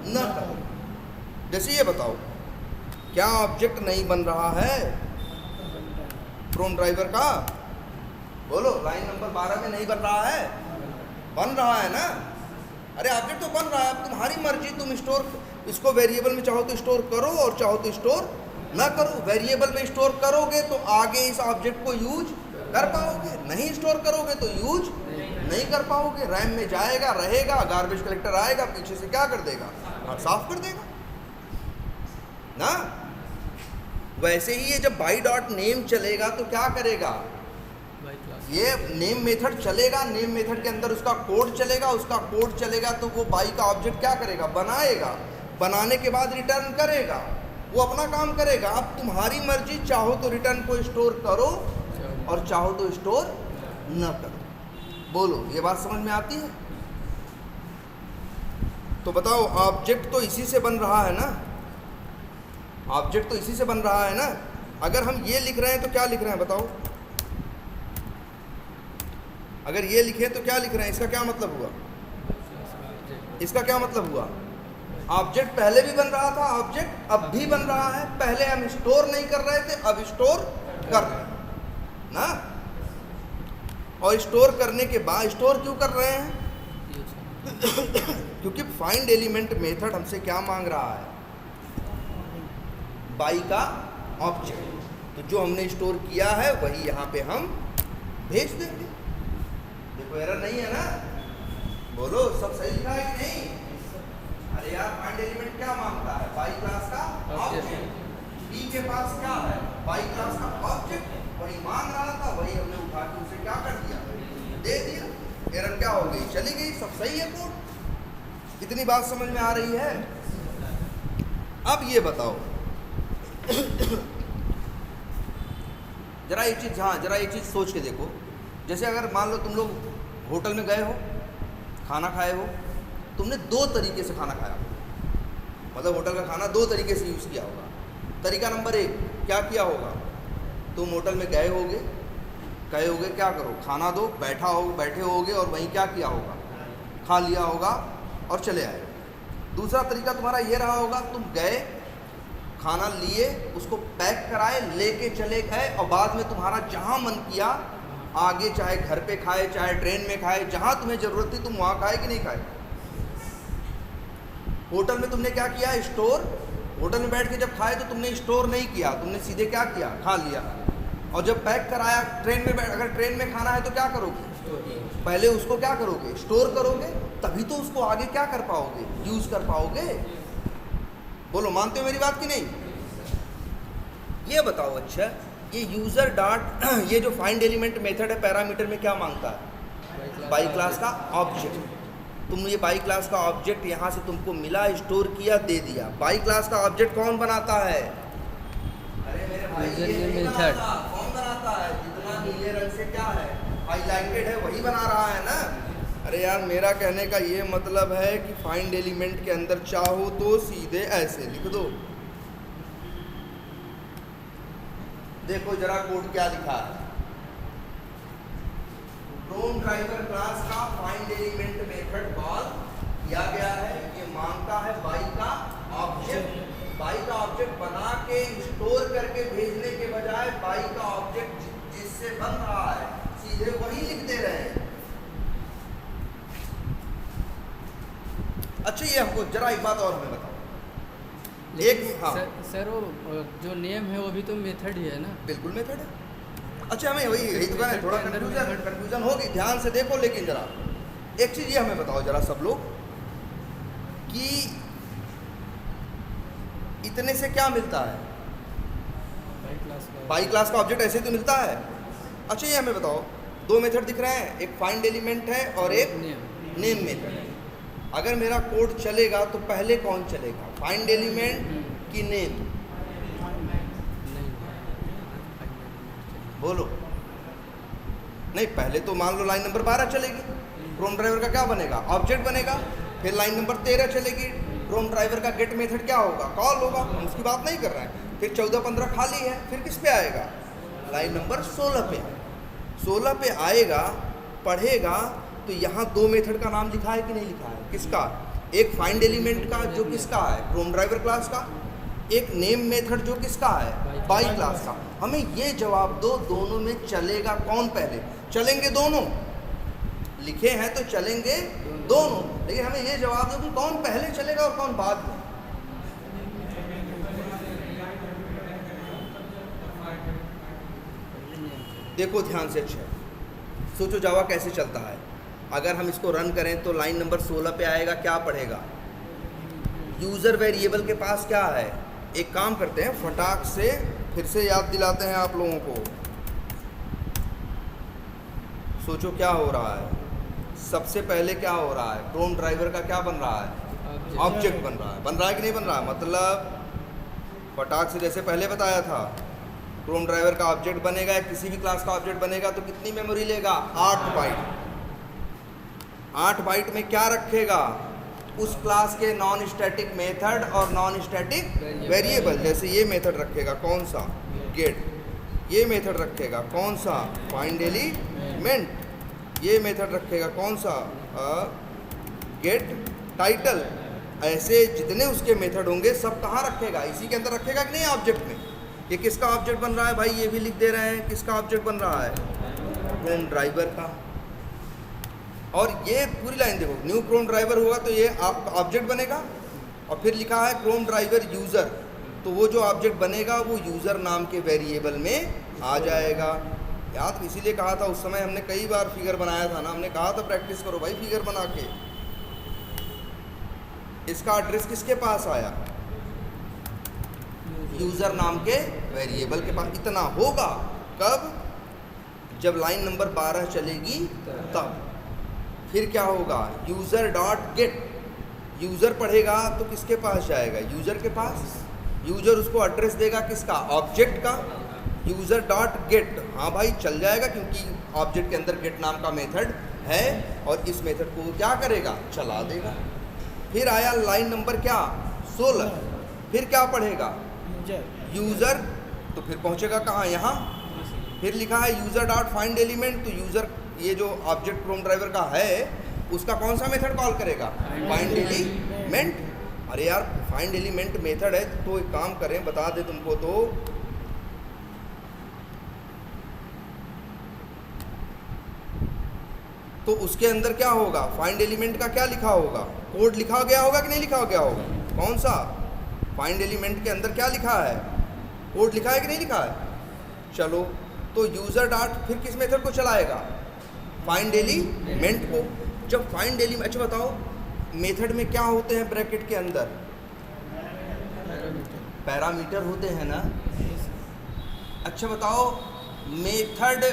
न करो। जैसे ये बताओ क्या ऑब्जेक्ट नहीं बन रहा है फ्रॉम ड्राइवर का, बोलो लाइन नंबर 12 में नहीं बन रहा है, बन रहा है ना। अरे ऑब्जेक्ट तो बन रहा है, अब तुम्हारी मर्जी, तुम स्टोर इसको वेरिएबल में चाहो तो स्टोर करो और चाहो तो स्टोर ना करो। वेरिएबल में स्टोर करोगे तो आगे इस ऑब्जेक्ट को यूज कर पाओगे, नहीं स्टोर करोगे तो यूज नहीं कर पाओगे। रैम में जाएगा, रहेगा, गार्बेज कलेक्टर आएगा पीछे से क्या कर देगा, और साफ कर देगा ना। वैसे ही ये जब बाई डॉट नेम चलेगा तो क्या करेगा, ये नेम मेथड चलेगा, नेम मेथड के अंदर उसका कोड चलेगा, उसका कोड चलेगा तो वो बाई का ऑब्जेक्ट क्या करेगा, बनाएगा, बनाने के बाद रिटर्न करेगा, वो अपना काम करेगा। अब तुम्हारी मर्जी, चाहो तो रिटर्न को स्टोर करो और चाहो तो स्टोर न करो। बोलो ये बात समझ में आती है। तो बताओ ऑब्जेक्ट तो इसी से बन रहा है ना, ऑब्जेक्ट तो इसी से बन रहा है ना। अगर हम ये लिख रहे हैं तो क्या लिख रहे हैं बताओ, अगर ये लिखें तो क्या लिख रहे हैं, इसका क्या मतलब हुआ, इसका क्या मतलब हुआ, ऑब्जेक्ट पहले भी बन रहा था, ऑब्जेक्ट अब भी बन रहा है। पहले हम स्टोर नहीं कर रहे थे, अब स्टोर कर रहे हैं ना। और स्टोर करने के बाद स्टोर क्यों कर रहे हैं क्योंकि फाइंड एलिमेंट मेथड हमसे क्या मांग रहा है, बाई का ऑब्जेक्ट। तो जो हमने स्टोर किया है वही यहाँ पे हम भेज देंगे। देखो एरर नहीं है ना, बोलो सब सही लिखा है कि नहीं। अरे यार फाइंड एलिमेंट क्या मांगता है, बाई क्लास का ऑब्जेक्ट। बी के पास क्या है, बाई क्लास का ऑब्जेक्ट, वही मांग रहा था, वही हमने उठा के उसे क्या कर दिया, दे दिया। एरर क्या हो गई, चली गई, सब सही है कोड। इतनी बात समझ में आ रही है। अब ये बताओ जरा एक चीज़, हाँ जरा एक चीज़ सोच के देखो। जैसे अगर मान लो तुम लोग होटल में गए हो, खाना खाए हो, तुमने दो तरीके से खाना खाया, मतलब होटल का खाना दो तरीके से यूज़ किया होगा। तरीका नंबर एक क्या किया होगा, तुम होटल में गए होगे, कहे होगे क्या करो खाना दो, बैठे होगे और वहीं क्या किया होगा, खा लिया होगा और चले आए। दूसरा तरीका तुम्हारा ये रहा होगा, तुम गए, खाना लिए, उसको पैक कराए, लेके चले गए और बाद में तुम्हारा जहाँ मन किया आगे, चाहे घर पे खाए, चाहे ट्रेन में खाए, जहाँ तुम्हें ज़रूरत थी तुम वहाँ खाए कि नहीं खाए। होटल में तुमने क्या किया, स्टोर। होटल में बैठ के जब खाए तो तुमने स्टोर नहीं किया, तुमने सीधे क्या किया, खा लिया। और जब पैक कराया, ट्रेन में अगर ट्रेन में खाना है तो क्या करोगे, पहले उसको क्या करोगे, स्टोर करोगे, तभी तो उसको आगे क्या कर पाओगे, यूज़ कर पाओगे। बोलो मानते हो मेरी बात कि नहीं। ये बताओ अच्छा ये यूज़र डॉट ये जो फाइंड एलिमेंट मेथड है पैरामीटर में क्या मांगता है, बाई क्लास का ऑब्जेक्ट। तुम ये बाई क्लास का ऑब्जेक्ट यहाँ से तुमको मिला, स्टोर किया, दे दिया। बाई क्लास का ऑब्जेक्ट कौन बनाता है? अरे मेरे भाई ये नहीं बनाता, कौन बनाता है? जितना नीले रंग से क्या है हाईलाइटेड है वही बना रहा है ना। अरे यार मेरा कहने का ये मतलब है कि फाइंड एलिमेंट के अंदर चाहो तो सीधे ऐसे लिख दो। देखो जरा कोड क्या लिखा है। क्रोम ड्राइवर क्लास का फाइंड एलिमेंट मेथड कॉल किया गया है। ये मांगता है बाई का ऑब्जेक्ट। बाई का ऑब्जेक्ट बना के स्टोर करके भेजने के बजाय बाई का ऑब्जेक्ट जिससे बन रहा है सीधे वही लिख दे रहे हैं। अच्छा ये हमको जरा एक बात और हमें बताओ। एक हाँ सर वो जो नेम है वो भी तो मेथड ही है ना। बिल्कुल मेथड है। अच्छा हमें वही यही तो है, थोड़ा कंफ्यूजन होगी, ध्यान से देखो। लेकिन जरा एक चीज़ ये हमें बताओ जरा सब लोग कि इतने से क्या मिलता है? बाई क्लास का ऑब्जेक्ट ऐसे तो मिलता है। अच्छा ये हमें बताओ, दो मेथड दिख रहे हैं, एक फाइंड एलिमेंट है और एक नेम मेथड है। अगर मेरा कोड चलेगा तो पहले कौन चलेगा, फाइंड एलिमेंट कि नेम? बोलो। नहीं पहले तो मान लो लाइन नंबर 12 चलेगी, क्रोम ड्राइवर का क्या बनेगा? ऑब्जेक्ट बनेगा। फिर लाइन नंबर 13 चलेगी, क्रोम ड्राइवर का गेट मेथड क्या होगा? कॉल होगा। हम उसकी बात नहीं कर रहे हैं। फिर 14-15 खाली है, फिर किस पे आएगा? लाइन नंबर 16 पे। 16 पे आएगा, पढ़ेगा तो यहाँ दो मेथड का नाम लिखा है कि नहीं लिखा है? किसका? एक फाइंड एलिमेंट का जो किसका है? क्रोम ड्राइवर क्लास का। एक नेम मेथड जो किसका है? बाई क्लास का। हमें ये जवाब दो, दोनों में चलेगा कौन पहले? चलेंगे दोनों, लिखे हैं तो चलेंगे दोनों, लेकिन हमें ये जवाब दो कि कौन पहले चलेगा और कौन बाद में। देखो ध्यान से, अच्छा सोचो जावा कैसे चलता है। अगर हम इसको रन करें तो लाइन नंबर 16 पे आएगा, क्या पढ़ेगा? यूज़र वेरिएबल के पास क्या है? एक काम करते हैं, फटाक से फिर से याद दिलाते हैं आप लोगों को। सोचो क्या हो रहा है। सबसे पहले क्या हो रहा है? क्रोम ड्राइवर का क्या बन रहा है? ऑब्जेक्ट बन रहा है। बन रहा है कि नहीं बन रहा है? मतलब फटाक से जैसे पहले बताया था, क्रोम ड्राइवर का ऑब्जेक्ट बनेगा या किसी भी क्लास का ऑब्जेक्ट बनेगा तो कितनी मेमोरी लेगा? 8 बाइट। 8 बाइट में क्या रखेगा? उस क्लास के नॉन स्टैटिक मेथड और नॉन स्टैटिक वेरिएबल। जैसे ये मेथड रखेगा कौन सा? गेट। ये मेथड रखेगा कौन सा? Find element. ये मेथड रखेगा कौन सा? Get title. ऐसे जितने उसके मेथड होंगे सब कहाँ रखेगा? इसी के अंदर रखेगा कि नहीं? ऑब्जेक्ट में। ये किसका ऑब्जेक्ट बन रहा है भाई? ये भी लिख दे रहे हैं। किसका ऑब्जेक्ट बन रहा है? क्रोम ड्राइवर का। और ये पूरी लाइन देखो, न्यू क्रोम ड्राइवर होगा तो ये ऑब्जेक्ट बनेगा, और फिर लिखा है क्रोम ड्राइवर यूज़र, तो वो जो ऑब्जेक्ट बनेगा वो यूज़र नाम के वेरिएबल में आ जाएगा। याद इसीलिए कहा था उस समय, हमने कई बार फिगर बनाया था ना, हमने कहा था प्रैक्टिस करो भाई फिगर बना के। इसका एड्रेस किसके पास आया? यूज़र नाम के वेरिएबल के पास। इतना होगा कब? जब लाइन नंबर 12 चलेगी तब। फिर क्या होगा? User dot gate. यूज़र पढ़ेगा तो किसके पास जाएगा? यूज़र के पास। यूज़र उसको एड्रेस देगा किसका? ऑब्जेक्ट का। यूज़र डॉट गेट, हाँ भाई चल जाएगा क्योंकि ऑब्जेक्ट के अंदर गेट नाम का मेथड है, और इस मेथड को क्या करेगा? चला देगा। फिर आया लाइन नंबर क्या? 16। फिर क्या पढ़ेगा? यूज़र। तो फिर पहुँचेगा कहाँ? यहाँ। फिर लिखा है यूज़र डॉट फाइंड एलिमेंट, तो यूज़र ये जो ऑब्जेक्ट क्रोम ड्राइवर का है उसका कौन सा मेथड कॉल करेगा? Find element. अरे यार फाइंड एलिमेंट मेथड है तो एक काम करें, बता दे तुमको तो उसके अंदर क्या होगा? फाइंड एलिमेंट का क्या लिखा होगा? कोड लिखा गया होगा कि नहीं लिखा गया होगा? कौन सा? फाइंड एलिमेंट के अंदर क्या लिखा है? कोड लिखा है कि नहीं लिखा है? चलो तो यूज़र डॉट फिर किस मेथड को चलाएगा? फाइंड एलिमेंट को। जब फाइंड एलिमेंट, अच्छा बताओ मेथड में क्या होते हैं ब्रैकेट के अंदर? पैरामीटर होते हैं ना। अच्छा बताओ मेथड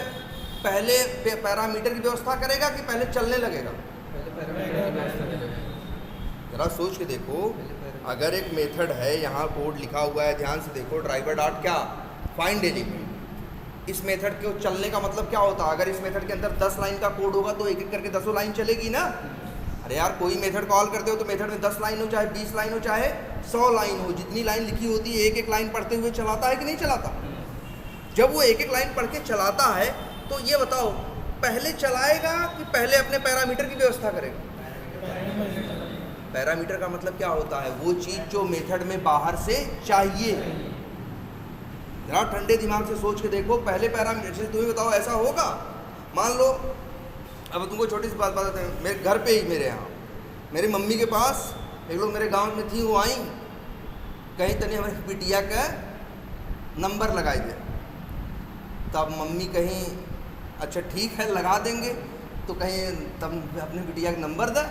पहले पैरामीटर की व्यवस्था करेगा कि पहले चलने लगेगा? जरा सोच के देखो, अगर एक मेथड है, यहाँ कोड लिखा हुआ है, ध्यान से देखो, ड्राइवर डॉट क्या, फाइंड एलिमेंट। इस मेथड के चलने का मतलब क्या होता है? अगर इस मेथड के अंदर 10 लाइन का कोड होगा तो एक एक करके 10 लाइन चलेगी ना। अरे यार, कोई मेथड कॉल करते हो तो मेथड में 10 लाइन हो, चाहे 20 लाइन हो, चाहे 100 लाइन हो, जितनी लाइन लिखी होती है एक एक लाइन पढ़ते हुए चलाता है कि नहीं चलाता? जब वो एक एक लाइन पढ़ के चलाता है तो ये बताओ, पहले चलाएगा कि पहले अपने पैरामीटर की व्यवस्था करेगा? पैरामीटर का मतलब क्या होता है? वो चीज़ जो मेथड में बाहर से चाहिए। जरा ठंडे दिमाग से सोच के देखो, पहले पैरामीटर से तुम्हें बताओ ऐसा होगा? मान लो, अब तुमको छोटी सी बात बताते हैं, मेरे घर पे ही, मेरे यहाँ मेरी मम्मी के पास एक लोग मेरे गांव में थी, वो आई कहीं तनी हमारे बिटिया का नंबर लगाई दे। तब मम्मी कहीं अच्छा ठीक है लगा देंगे, तो कहीं तब अपने बिटिया का नंबर दे।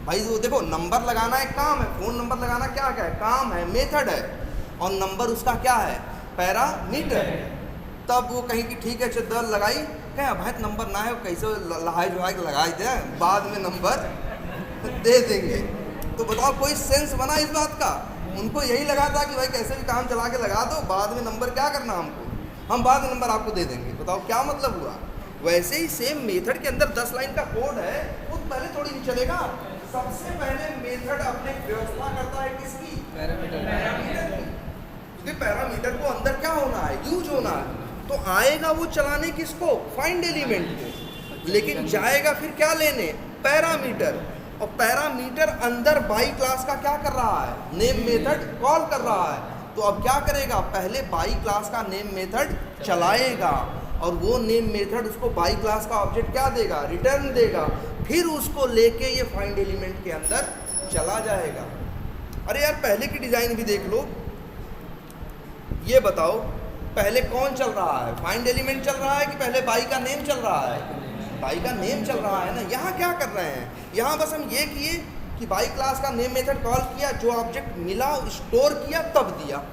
भाई वो देखो, नंबर लगाना एक काम है, फ़ोन नंबर लगाना क्या है, काम है, मेथड है, और नंबर उसका क्या है, पैरामीटर। तब वो कहीं कि ठीक है चल लगाई, क्या भाई नंबर ना है, कैसे लहाई जुहाई लगाई दे, बाद में नंबर दे देंगे। तो बताओ कोई सेंस बना इस बात का? उनको यही लगा था कि भाई कैसे भी काम चला के लगा दो, बाद में नंबर क्या करना हमको, हम बाद में नंबर आपको दे देंगे। बताओ क्या मतलब हुआ? वैसे ही सेम मेथड के अंदर 10 लाइन का कोड है, वो पहले थोड़ी नहीं चलेगा। सबसे पहले मेथड अपने व्यवस्था करता है किसकी? पैरामीटर की। क्योंकि पैरामीटर को अंदर क्या होना है, यूज होना है, तो आएगा वो चलाने किसको, फाइंड एलिमेंट को, लेकिन जाएगा फिर क्या लेने, पैरामीटर। और पैरामीटर अंदर बाई क्लास का क्या कर रहा है, नेम मेथड कॉल कर रहा है। तो अब क्या करेगा, पहले बाई क्लास का नेम मेथड चलाएगा, और वो नेम मेथड उसको बाई क्लास का ऑब्जेक्ट क्या देगा, रिटर्न देगा, फिर उसको लेके ये फाइंड एलिमेंट के अंदर चला जाएगा। अरे यार, पहले की डिज़ाइन भी देख लो, ये बताओ पहले कौन चल रहा है, फाइंड एलिमेंट चल रहा है कि पहले बाई का नेम चल रहा है? बाई का नेम चल रहा है ना। यहाँ क्या कर रहे हैं, यहाँ बस हम ये किए कि बाई क्लास का नेम मेथड कॉल किया, जो ऑब्जेक्ट मिला स्टोर किया, तब दिया।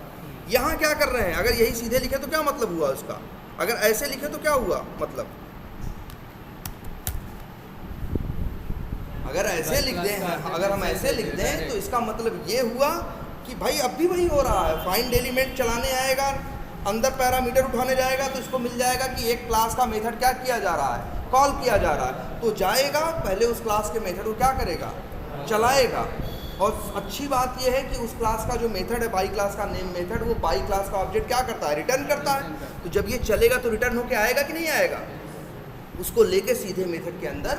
यहाँ क्या कर रहे हैं, अगर यही सीधे लिखे तो क्या मतलब हुआ उसका, अगर ऐसे लिखे तो क्या हुआ मतलब, अगर ऐसे लिख दें, अगर हम ऐसे लिख दें तो इसका मतलब ये हुआ कि भाई अब भी वही हो रहा है, फाइंड एलिमेंट चलाने आएगा, अंदर पैरामीटर उठाने जाएगा तो इसको मिल जाएगा कि एक क्लास का मेथड क्या किया जा रहा है, कॉल किया जा रहा है। तो जाएगा पहले उस क्लास के मेथड को क्या करेगा, चलाएगा। और अच्छी बात यह है कि उस क्लास का जो मेथड है, बाई क्लास का नेम मेथड, वो बाई क्लास का ऑब्जेक्ट क्या करता है, रिटर्न करता है। तो जब ये चलेगा तो रिटर्न होके आएगा कि नहीं आएगा, उसको लेके सीधे मेथड के अंदर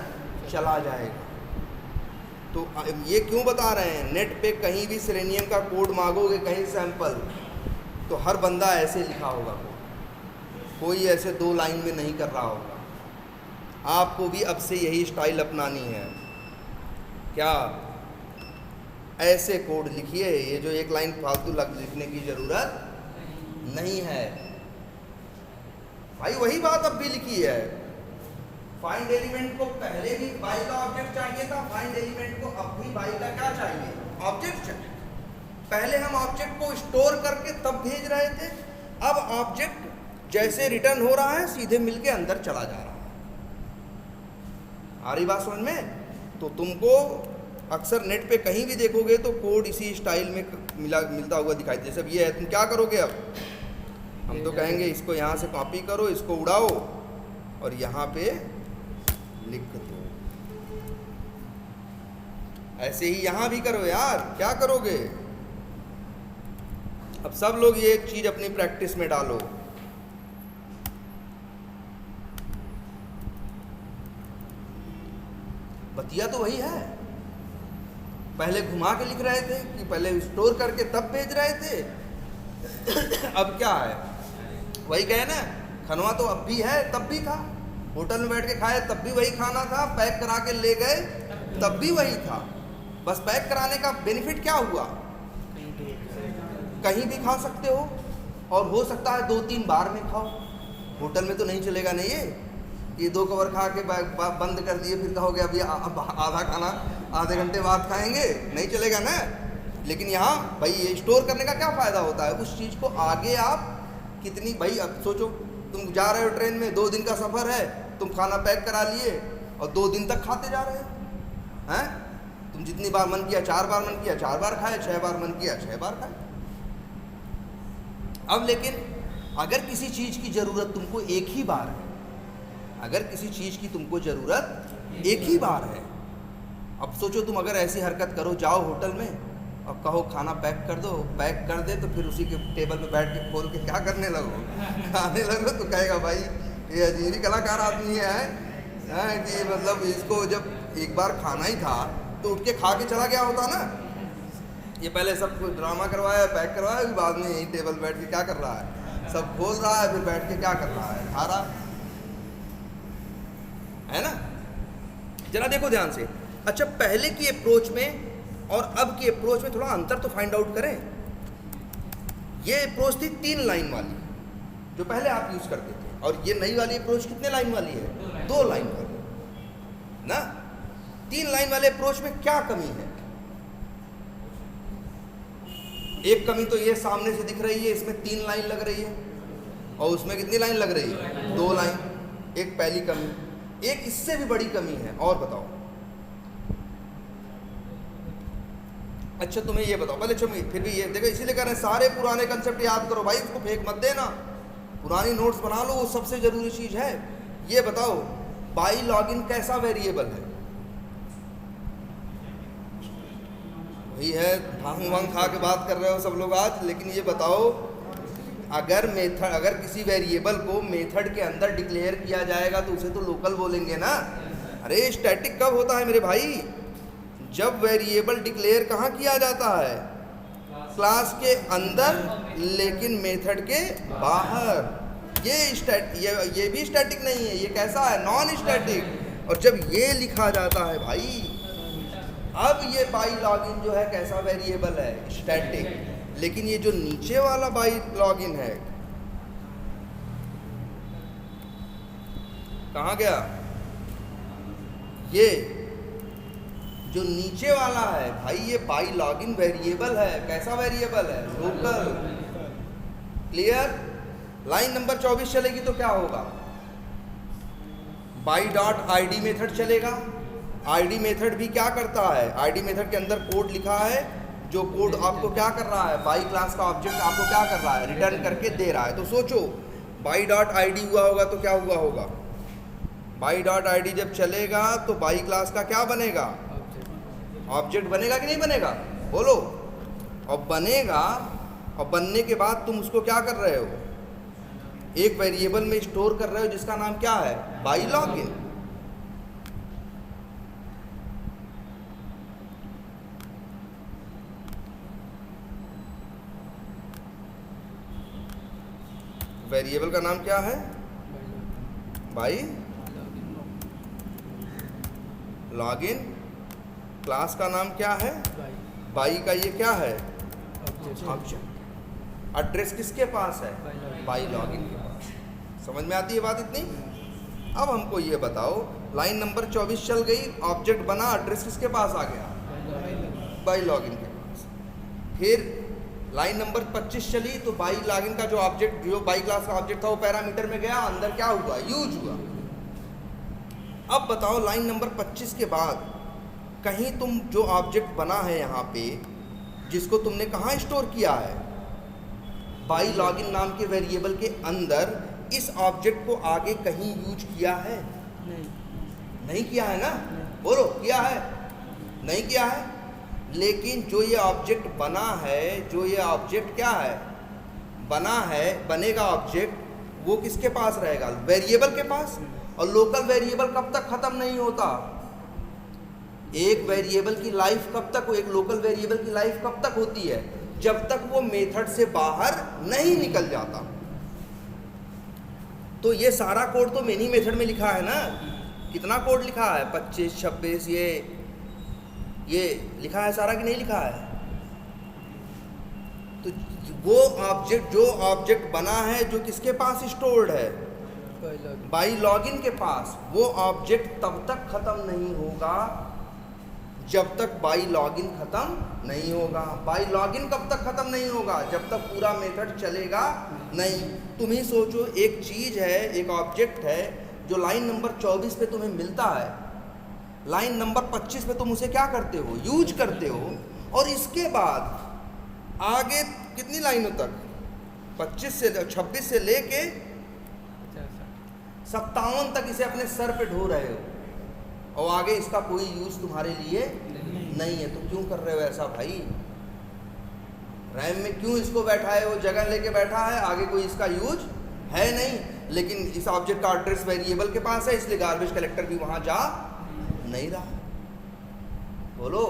चला जाएगा। तो ये क्यों बता रहे हैं, नेट पे कहीं भी सेलेनियम का कोड मांगोगे, कहीं सैंपल, तो हर बंदा ऐसे लिखा होगा, कोई ऐसे 2 लाइन में नहीं कर रहा होगा। आपको भी अब से यही स्टाइल अपनानी है। क्या ऐसे कोड लिखिए, ये जो 1 लाइन फालतू लिखने की ज़रूरत नहीं है भाई। वही बात अब भी लिखी है, फाइंड एलिमेंट को पहले भी बाई का ऑब्जेक्ट चाहिए था, फाइंड एलिमेंट को अब भी बाई का क्या चाहिए, ऑब्जेक्ट चाहिए। पहले हम ऑब्जेक्ट को स्टोर करके तब भेज रहे थे, अब ऑब्जेक्ट जैसे रिटर्न हो रहा है सीधे मिलके अंदर चला जा रहा है। आ रही बात समझ में? तो तुमको अक्सर नेट पे कहीं भी देखोगे तो कोड इसी स्टाइल में मिलता हुआ दिखाई दे। जैसे ये है, तुम क्या करोगे अब, हम तो कहेंगे इसको यहाँ से कॉपी करो, इसको उड़ाओ और यहाँ पे लिख दो। ऐसे ही यहाँ भी करो यार, क्या करोगे? अब सब लोग ये चीज अपनी प्रैक्टिस में डालो। बतिया तो वही है, पहले घुमा के लिख रहे थे कि पहले स्टोर करके तब भेज रहे थे। अब क्या है, वही कहे ना, खनवा तो अब भी है, तब भी था। होटल में बैठ के खाए तब भी वही खाना था, पैक करा के ले गए तब भी वही था। बस पैक कराने का बेनिफिट क्या हुआ, कहीं भी खा सकते हो, और हो सकता है 2-3 बार में खाओ। होटल में तो नहीं चलेगा ना ये 2 कवर खा के बंद कर दिए, फिर कहोगे अभी आधा खाना आधे घंटे बाद खाएंगे, नहीं चलेगा ना। लेकिन यहाँ भाई ये स्टोर करने का क्या फ़ायदा होता है, उस चीज़ को आगे आप कितनी, भाई अब सोचो तुम जा रहे हो ट्रेन में, 2 दिन का सफ़र है, तुम खाना पैक करा लिए और 2 दिन तक खाते जा रहे हो हैं। तुम जितनी बार मन किया 4 बार मन किया 4 बार खाए, 6 बार मन किया 6 बार खाए। अब लेकिन अगर किसी चीज़ की ज़रूरत तुमको एक ही बार है, अगर किसी चीज़ की तुमको ज़रूरत एक ही बार है, अब सोचो तुम अगर ऐसी हरकत करो, जाओ होटल में और कहो खाना पैक कर दो, पैक कर दे तो फिर उसी के टेबल पे बैठ के खोल के क्या करने लगो, खाने लगो, तो कहेगा भाई ये अजीब ही कलाकार आदमी है कि मतलब इसको जब एक बार खाना ही था तो उठ के खा के चला गया होता ना। ये पहले सब कुछ ड्रामा करवाया, पैक करवाया, बाद में यही टेबल बैठ के क्या कर रहा है, सब खोल रहा है, फिर बैठ के क्या कर रहा है, खा रहा है ना। जरा देखो ध्यान से। अच्छा, पहले की अप्रोच में और अब की अप्रोच में थोड़ा अंतर तो फाइंड आउट करें। ये अप्रोच थी 3 लाइन वाली जो पहले आप यूज करते थे, और ये नई वाली अप्रोच कितने लाइन वाली है? 2 लाइन वाली ना। 3 लाइन वाले अप्रोच में क्या कमी है? एक कमी तो ये सामने से दिख रही है, इसमें 3 लाइन लग रही है, और उसमें कितनी लाइन लग रही है? 2 लाइन। एक पहली कमी। एक इससे भी बड़ी कमी है, और बताओ। अच्छा तुम्हें ये बताओ पहले, फिर भी ये देखो, इसीलिए कह रहे हैं सारे पुराने कंसेप्ट याद करो भाई, उसको फेंक मत देना, पुरानी नोट्स बना लो, वो सबसे जरूरी चीज है। ये बताओ बाई लॉगिन कैसा वेरिएबल है? वही है, भांग वांग खा के बात कर रहे हो सब लोग आज। लेकिन ये बताओ, अगर किसी वेरिएबल को मेथड के अंदर डिक्लेयर किया जाएगा तो उसे तो लोकल बोलेंगे ना। अरे स्टैटिक कब होता है मेरे भाई? जब वेरिएबल डिक्लेयर कहाँ किया जाता है? क्लास के अंदर, लेकिन मेथड के बाहर। ये भी स्टैटिक नहीं है, ये कैसा है? Non static. और जब ये लिखा जाता है भाई, अब ये बाई लॉगिन जो है कैसा वेरिएबल है? स्टैटिक। लेकिन ये जो नीचे वाला बाई लॉगिन है, कहाँ गया? ये जो नीचे वाला है भाई, ये बाई लॉगिन वेरिएबल है। कैसा वेरिएबल है? लोकल। क्लियर? लाइन नंबर 24 चलेगी तो क्या होगा? बाई डॉट आईडी मेथड चलेगा। आईडी मेथड भी क्या करता है? आईडी मेथड के अंदर कोड लिखा है, जो कोड आपको क्या कर रहा है? बाई क्लास का ऑब्जेक्ट आपको क्या कर रहा है? रिटर्न करके दे रहा है। तो सोचो बाई डॉट आईडी हुआ होगा तो क्या हुआ होगा? बाई डॉट आईडी जब चलेगा तो बाई क्लास का क्या बनेगा? ऑब्जेक्ट बनेगा कि नहीं बनेगा? बोलो। और बनेगा, और बनने के बाद तुम उसको क्या कर रहे हो? एक वेरिएबल में स्टोर कर रहे हो जिसका नाम क्या है? By login. वेरिएबल का नाम क्या है? By login. क्लास का नाम क्या है? बाई का ये क्या है? ऑब्जेक्ट। एड्रेस किसके पास है? बाई लॉगिन के पास। समझ में आती है बात इतनी? अब हमको ये बताओ, लाइन नंबर 24 चल गई, ऑब्जेक्ट बना, एड्रेस किसके पास आ गया? बाई लॉगिन के पास। फिर लाइन नंबर 25 चली तो बाई लॉगिन का जो ऑब्जेक्ट, जो बाई क्लास का ऑब्जेक्ट था, वो पैरामीटर में गया, अंदर क्या हुआ? यूज हुआ। अब बताओ लाइन नंबर 25 के बाद कहीं तुम जो ऑब्जेक्ट बना है यहाँ पे, जिसको तुमने कहाँ स्टोर किया है? बाई लॉगिन नाम के वेरिएबल के अंदर, इस ऑब्जेक्ट को आगे कहीं यूज किया है? नहीं किया है ना? बोलो, किया है? नहीं किया है। लेकिन जो ये ऑब्जेक्ट बना है, जो ये ऑब्जेक्ट क्या है? बना है, बनेगा ऑब्जेक्ट, वो किसके पास रहेगा? वेरिएबल के पास। और लोकल वेरिएबल कब तक खत्म नहीं होता? एक वेरिएबल की लाइफ कब तक, एक लोकल वेरिएबल की लाइफ कब तक होती है? जब तक वो मेथड से बाहर नहीं निकल जाता। तो ये सारा कोड तो मिनी मेथड में लिखा है ना। कितना कोड लिखा है? 25, 26, ये लिखा है सारा कि नहीं लिखा है? तो वो ऑब्जेक्ट, जो ऑब्जेक्ट बना है, जो किसके पास स्टोर्ड है? बाई लॉगिन के पास। वो ऑब्जेक्ट तब तक खत्म नहीं होगा जब तक बाई लॉगिन खत्म नहीं होगा। बाई लॉगिन कब तक खत्म नहीं होगा? जब तक पूरा मेथड चलेगा नहीं। तुम ही सोचो, एक चीज है, एक ऑब्जेक्ट है जो लाइन नंबर 24 पे तुम्हें मिलता है, लाइन नंबर 25 पे तुम उसे क्या करते हो? यूज करते हो। और इसके बाद आगे कितनी लाइनों तक? 26 से 26 से लेके 57 तक इसे अपने सर पे ढो रहे हो, और आगे इसका कोई यूज तुम्हारे लिए नहीं है। तो क्यों कर रहे हो ऐसा भाई? रैम में क्यों इसको बैठाए हो? जगह लेके बैठा है, आगे कोई इसका यूज है नहीं। लेकिन इस ऑब्जेक्ट का एड्रेस वेरिएबल के पास है, इसलिए गार्बेज कलेक्टर भी वहां जा नहीं रहा। बोलो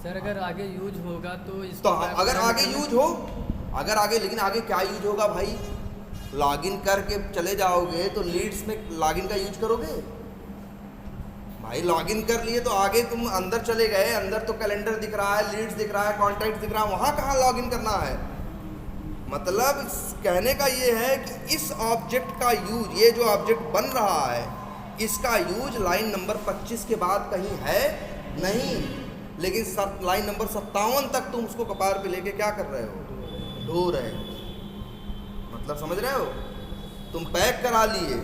सर, अगर आगे यूज होगा तो तो अगर आगे यूज हो, अगर आगे, लेकिन आगे क्या यूज होगा भाई? लॉगिन करके चले जाओगे तो लीड्स में लॉगिन का यूज करोगे भाई? लॉगिन कर लिए तो आगे तुम अंदर चले गए, अंदर तो कैलेंडर दिख रहा है, लीड्स दिख रहा है, कॉन्टैक्ट दिख रहा है, वहां कहाँ लॉगिन करना है? मतलब कहने का ये है कि इस ऑब्जेक्ट का यूज, ये जो ऑब्जेक्ट बन रहा है, इसका यूज लाइन नंबर 25 के बाद कहीं है नहीं। लेकिन लाइन नंबर 57 तक तुम उसको कपार पे लेके क्या कर रहे हो? ढो रहे हो। मतलब समझ रहे हो? तुम पैक करा लिए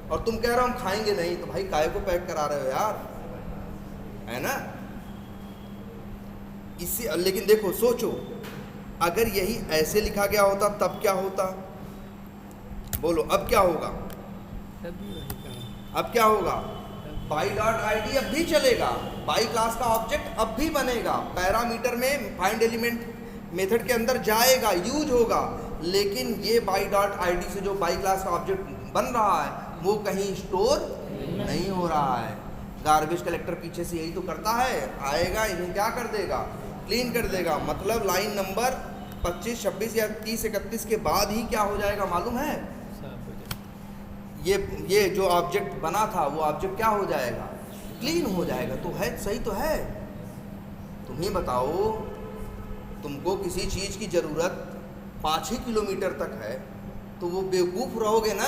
और तुम कह रहे हो हम खाएंगे नहीं, तो भाई काहे को पैक करा रहे हो यार? है ना? इसी, लेकिन देखो, सोचो, अगर यही ऐसे लिखा गया होता तब क्या होता? बोलो अब क्या होगा? अब क्या होगा? बाई डॉट आईडी अब भी चलेगा, बाई क्लास का ऑब्जेक्ट अब भी बनेगा, पैरामीटर में फाइंड एलिमेंट मेथड के अंदर जाएगा, यूज होगा। लेकिन ये बाई डॉट आईडी से जो बाई क्लास का ऑब्जेक्ट बन रहा है वो कहीं स्टोर नहीं हो रहा है। गार्बेज कलेक्टर पीछे से यही तो करता है, आएगा इन्हें क्या कर देगा? क्लीन कर देगा। मतलब लाइन नंबर 25, 26 या 30, 31 के बाद ही क्या हो जाएगा मालूम है? ये जो ऑब्जेक्ट बना था वो ऑब्जेक्ट क्या हो जाएगा? क्लीन हो जाएगा। तो है, सही तो है। तुम ही बताओ, तुमको किसी चीज़ की ज़रूरत 5 ही किलोमीटर तक है तो वो बेवकूफ़ रहोगे ना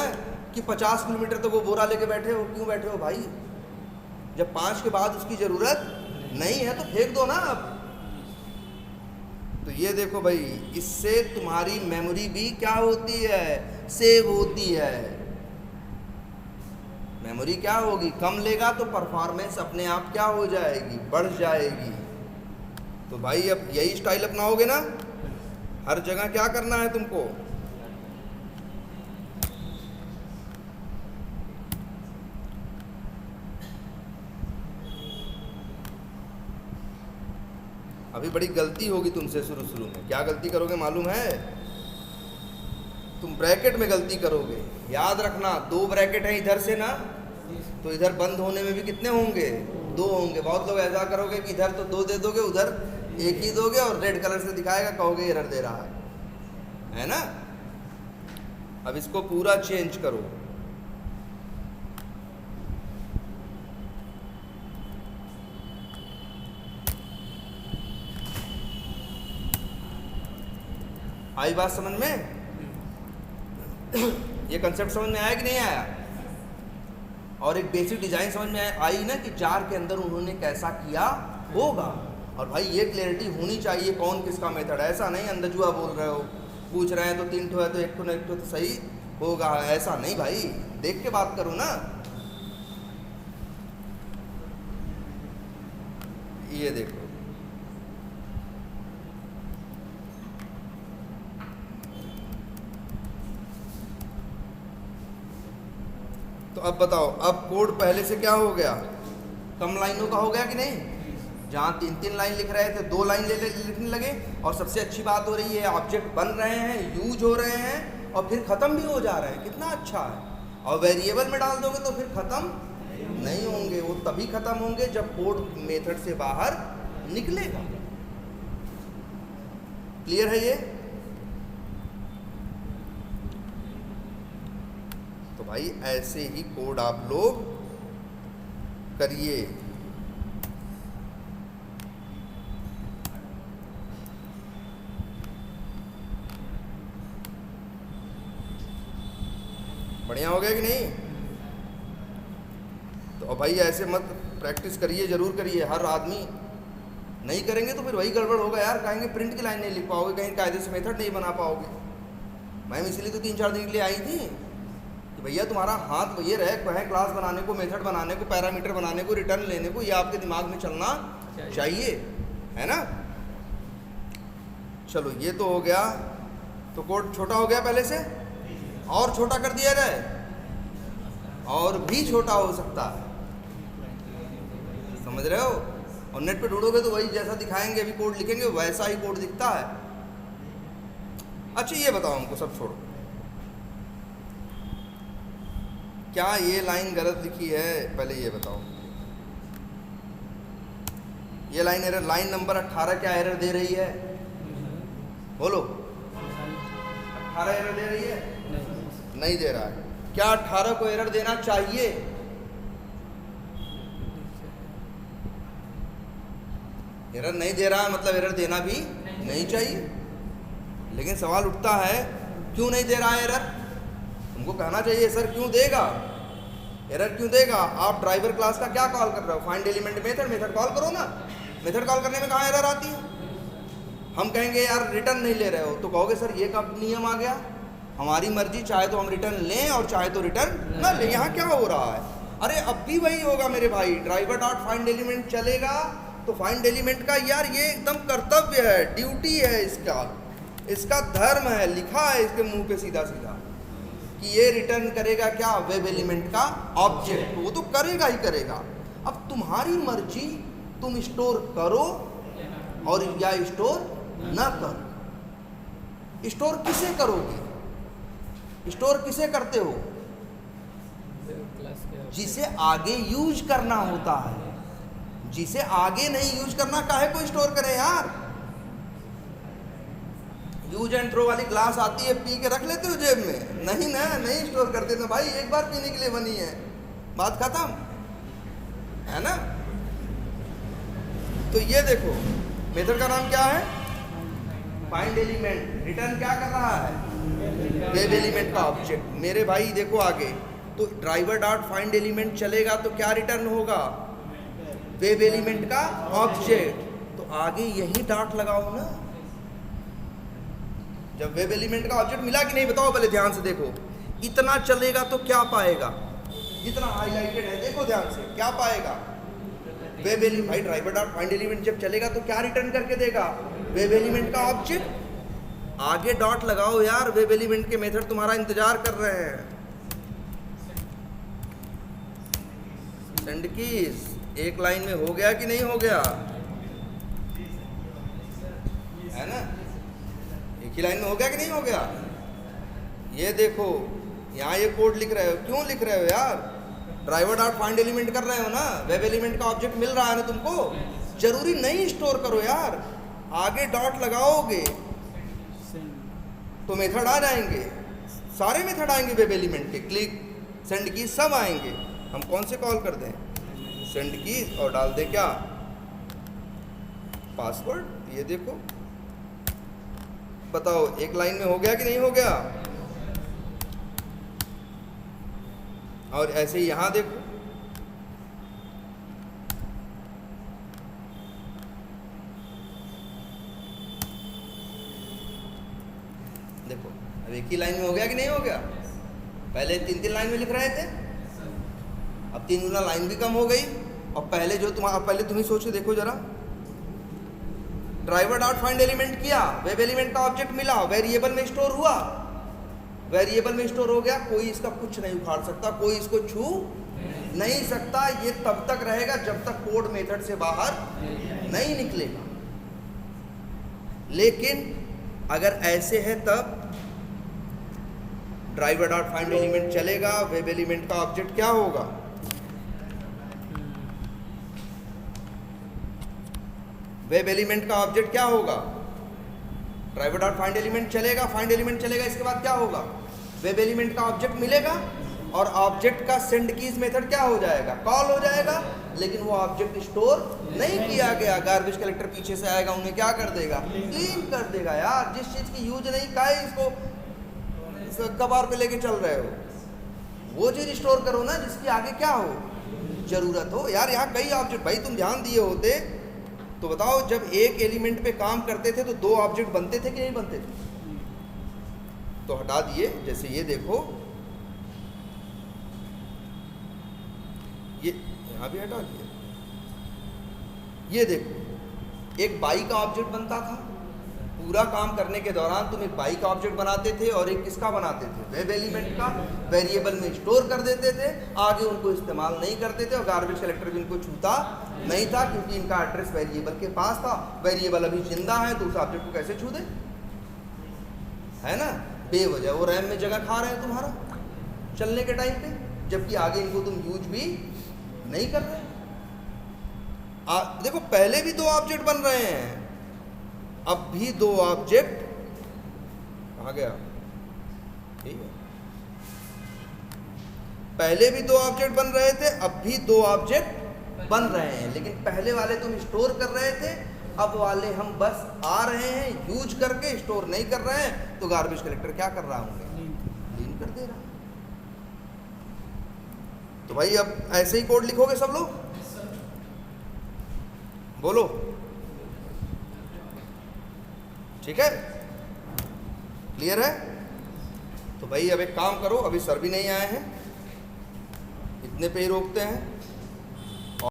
कि 50 किलोमीटर तक वो बोरा लेके बैठे हो। क्यों बैठे हो भाई? जब 5 के बाद उसकी ज़रूरत नहीं है तो फेंक दो ना अब। तो ये देखो भाई, इससे तुम्हारी मेमोरी भी क्या होती है? सेव होती है। मेमोरी क्या होगी? कम लेगा तो परफॉर्मेंस अपने आप क्या हो जाएगी? बढ़ जाएगी। तो भाई अब यही स्टाइल अपनाओगे ना? हर जगह क्या करना है तुमको? अभी बड़ी गलती होगी तुमसे शुरू में। क्या गलती करोगे मालूम है? तुम ब्रैकेट में गलती करोगे। याद रखना, 2 ब्रैकेट है इधर से ना, तो इधर बंद होने में भी कितने होंगे? 2 होंगे। बहुत लोग ऐसा करोगे कि इधर तो 2 दे दोगे, उधर 1 ही दोगे और रेड कलर से दिखाएगा, कहोगे एरर दे रहा है ना? अब इसको पूरा चेंज करो। आई बात समझ में? ये कंसेप्ट समझ में आया कि नहीं आया? और एक बेसिक डिजाइन समझ में आई ना कि जार के अंदर उन्होंने कैसा किया होगा। और भाई ये क्लैरिटी होनी चाहिए कौन किसका मेथड है। ऐसा नहीं अंधजुआ बोल रहे हो, पूछ रहे हैं तो 3 ठो है तो 1 ठो नहीं, 1 ठो तो सही होगा, ऐसा नहीं भाई। देख के बात करो ना। ये देखो, तो अब बताओ, अब कोड पहले से क्या हो गया? कम लाइनों का हो गया कि नहीं? जहाँ 3-3 लाइन लिख रहे थे 2 लाइन लिखने लगे। और सबसे अच्छी बात हो रही है, ऑब्जेक्ट बन रहे हैं, यूज हो रहे हैं और फिर ख़त्म भी हो जा रहे हैं। कितना अच्छा है। और वेरिएबल में डाल दोगे तो फिर ख़त्म नहीं होंगे। वो तभी ख़त्म होंगे जब कोड मेथड से बाहर निकलेगा। क्लियर है ये? तो भाई ऐसे ही कोड आप लोग करिए। बढ़िया हो गया कि नहीं? तो भाई ऐसे मत प्रैक्टिस करिए, ज़रूर करिए हर आदमी। नहीं करेंगे तो फिर वही गड़बड़ होगा यार, कहेंगे प्रिंट की लाइन नहीं लिख पाओगे, कहीं कायदे से मेथड नहीं बना पाओगे। मैम इसलिए तो 3-4 दिन के लिए आई थी कि भैया तुम्हारा हाथ ये रहे, कहें क्लास बनाने को, मेथड बनाने को, पैरामीटर बनाने को, रिटर्न लेने को, ये आपके दिमाग में चलना चाहिए, है ना। चलो ये तो हो गया। तो कोड छोटा हो गया पहले से, और छोटा कर दिया जाए, और भी छोटा हो सकता है, समझ रहे हो। और नेट पे ढूंढोगे तो वही जैसा दिखाएंगे, अभी कोड लिखेंगे वैसा ही कोड दिखता है। अच्छा ये बताओ हमको, सब छोड़ो, क्या ये लाइन गलत लिखी है, पहले ये बताओ। ये लाइन एरर, लाइन नंबर 18 क्या एरर दे रही है, बोलो। 18 एरर दे रही है? नहीं दे रहा है। क्या 18 को एरर देना चाहिए? एरर नहीं दे रहा है मतलब एरर देना भी नहीं चाहिए। लेकिन सवाल उठता है क्यों नहीं दे रहा है एरर? तुमको कहना चाहिए सर क्यों देगा, एरर क्यों देगा। आप ड्राइवर क्लास का क्या कॉल कर रहे हो, find element method, method call करो ना। मेथड कॉल करने में कहाँ एरर आती है? हम कहेंगे यार रिटर्न नहीं ले रहे हो, तो कहोगे सर ये कब नियम आ गया, हमारी मर्जी, चाहे तो हम रिटर्न लें और चाहे तो रिटर्न ना लें। यहाँ क्या हो रहा है? अरे अब भी वही होगा मेरे भाई, ड्राइवर डॉट फाइंड एलिमेंट चलेगा तो फाइंड एलिमेंट का यार ये एकदम कर्तव्य है, ड्यूटी है, इसका धर्म है, लिखा है इसके मुंह पे सीधा सीधा कि ये रिटर्न करेगा क्या, वेब एलिमेंट का ऑब्जेक्ट, वो तो करेगा ही करेगा। अब तुम्हारी मर्जी, तुम स्टोर करो और या स्टोर ना करो। स्टोर किसे करोगे, स्टोर किसे करते हो? जिसे आगे यूज करना होता है, जिसे आगे नहीं यूज करना काहे को स्टोर करें यार। यूज एंड थ्रो वाली ग्लास आती है, पी के रख लेते हो जेब में? नहीं ना, नहीं स्टोर करते ना भाई, एक बार पीने के लिए बनी है, बात खत्म, है ना। तो ये देखो मेथड का नाम क्या है, फाइंड एलिमेंट। रिटर्न क्या कर रहा है, वेब एलिमेंट का ऑब्जेक्ट। मेरे भाई देखो आगे, तो ड्राइवर डॉट फाइंड एलिमेंट चलेगा तो क्या रिटर्न होगा, वेब एलिमेंट का ऑब्जेक्ट। तो आगे यही डॉट लगाओ ना। जब वेब एलिमेंट का ऑब्जेक्ट मिला कि नहीं बताओ पहले ध्यान से देखो। इतना चलेगा तो क्या पाएगा, इतना हाईलाइटेड है देखो ध्यान से, क्या पाएगा, वेब एलिमेंट। भाई ड्राइवर डॉट फाइंड एलिमेंट जब चलेगा तो क्या रिटर्न करके देगा, वेब एलिमेंट का ऑब्जेक्ट। आगे डॉट लगाओ यार, वेब एलिमेंट के मेथड तुम्हारा इंतजार कर रहे हैं। सेंड कीज एक लाइन में हो गया कि नहीं हो गया, है ना, एक ही लाइन में हो गया कि नहीं हो गया। ये देखो यहाँ ये कोड लिख रहे हो, क्यों लिख रहे हो यार, ड्राइवर डॉट फाइंड एलिमेंट कर रहे हो ना, वेब एलिमेंट का ऑब्जेक्ट मिल रहा है ना तुमको, जरूरी नहीं स्टोर करो यार। आगे डॉट लगाओगे तो मेथड आ जाएंगे, सारे मेथड आएंगे वेब एलिमेंट के, क्लिक सेंड की सब आएंगे। हम कौन से कॉल कर दें, सेंड की और डाल दें क्या, पासवर्ड। ये देखो बताओ एक लाइन में हो गया कि नहीं हो गया। और ऐसे ही यहां देखो, देखो अब एक ही लाइन में हो गया कि नहीं हो गया। पहले 3-3 लाइन में लिख रहे थे, अब 3 गुना लाइन भी कम हो गई। और पहले जो पहले तुम ही सोचो देखो जरा, ड्राइवर डॉट फाइंड एलिमेंट किया, वेब एलिमेंट का ऑब्जेक्ट मिला, वेरिएबल में स्टोर हुआ, वेरिएबल में स्टोर हो गया, कोई इसका कुछ नहीं उखाड़ सकता, कोई इसको छू नहीं सकता। ये तब तक रहेगा जब तक कोड मेथड से बाहर नहीं निकलेगा। लेकिन अगर ऐसे है तब ड्राइवर डॉट फाइंड एलिमेंट चलेगा, वेब एलिमेंट का ऑब्जेक्ट क्या होगा, वेब एलिमेंट का ऑब्जेक्ट क्या होगा, ड्राइवर डॉट फाइंड एलिमेंट चलेगा, फाइंड एलिमेंट चलेगा, इसके बाद क्या होगा, वेब एलिमेंट का ऑब्जेक्ट मिलेगा और ऑब्जेक्ट का सेंड कीज मेथड क्या हो जाएगा, कॉल हो जाएगा। लेकिन वो ऑब्जेक्ट स्टोर नहीं किया गया, गार्बेज कलेक्टर पीछे से आएगा, उन्हें क्या कर देगा, क्लीन कर देगा। यार जिस चीज की यूज नहीं का इसको कबार पे लेके चल रहे हो, वो चीज स्टोर करो ना जिसकी आगे क्या हो, जरूरत हो यार, यहाँ कई ऑब्जेक्ट, भाई तुम ध्यान दिए होते तो बताओ, जब एक एलिमेंट पे काम करते थे तो दो ऑब्जेक्ट बनते थे कि नहीं बनते थे? तो हटा दिए, जैसे ये देखो, ये यहाँ भी हटा दिया, ये देखो एक बाई का ऑब्जेक्ट बनता था, पूरा काम करने के दौरान तुम एक बाई का ऑब्जेक्ट बनाते थे और एक किसका बनाते थे, वेब एलिमेंट का, वेरिएबल में स्टोर कर देते थे, आगे उनको इस्तेमाल नहीं करते थे और गार्बेज कलेक्टर भी इनको छूता नहीं था क्योंकि इनका एड्रेस वेरिएबल के पास था। वेरिएबल अभी जिंदा है तो उस ऑब्जेक्ट को कैसे छू दे, है ना, बेवजह वो रैम में जगह खा रहे हैं तुम्हारा चलने के टाइम पे, जबकि आगे इनको तुम यूज भी नहीं कर रहे। देखो पहले भी दो ऑब्जेक्ट बन रहे हैं, अब भी दो ऑब्जेक्ट, कहाँ गया, ठीक है, पहले भी दो ऑब्जेक्ट बन रहे थे, अब भी दो ऑब्जेक्ट बन रहे हैं, लेकिन पहले वाले तुम स्टोर कर रहे थे, अब वाले हम बस आ रहे हैं, यूज करके स्टोर नहीं कर रहे हैं, तो गार्बेज कलेक्टर क्या कर रहा होंगे, क्लीन कर दे रहा। तो भाई अब ऐसे ही कोड लिखोगे सब लोग, बोलो, ठीक है, क्लियर है? तो भाई अब एक काम करो, अभी सर भी नहीं आए हैं, इतने पे ही रोकते हैं।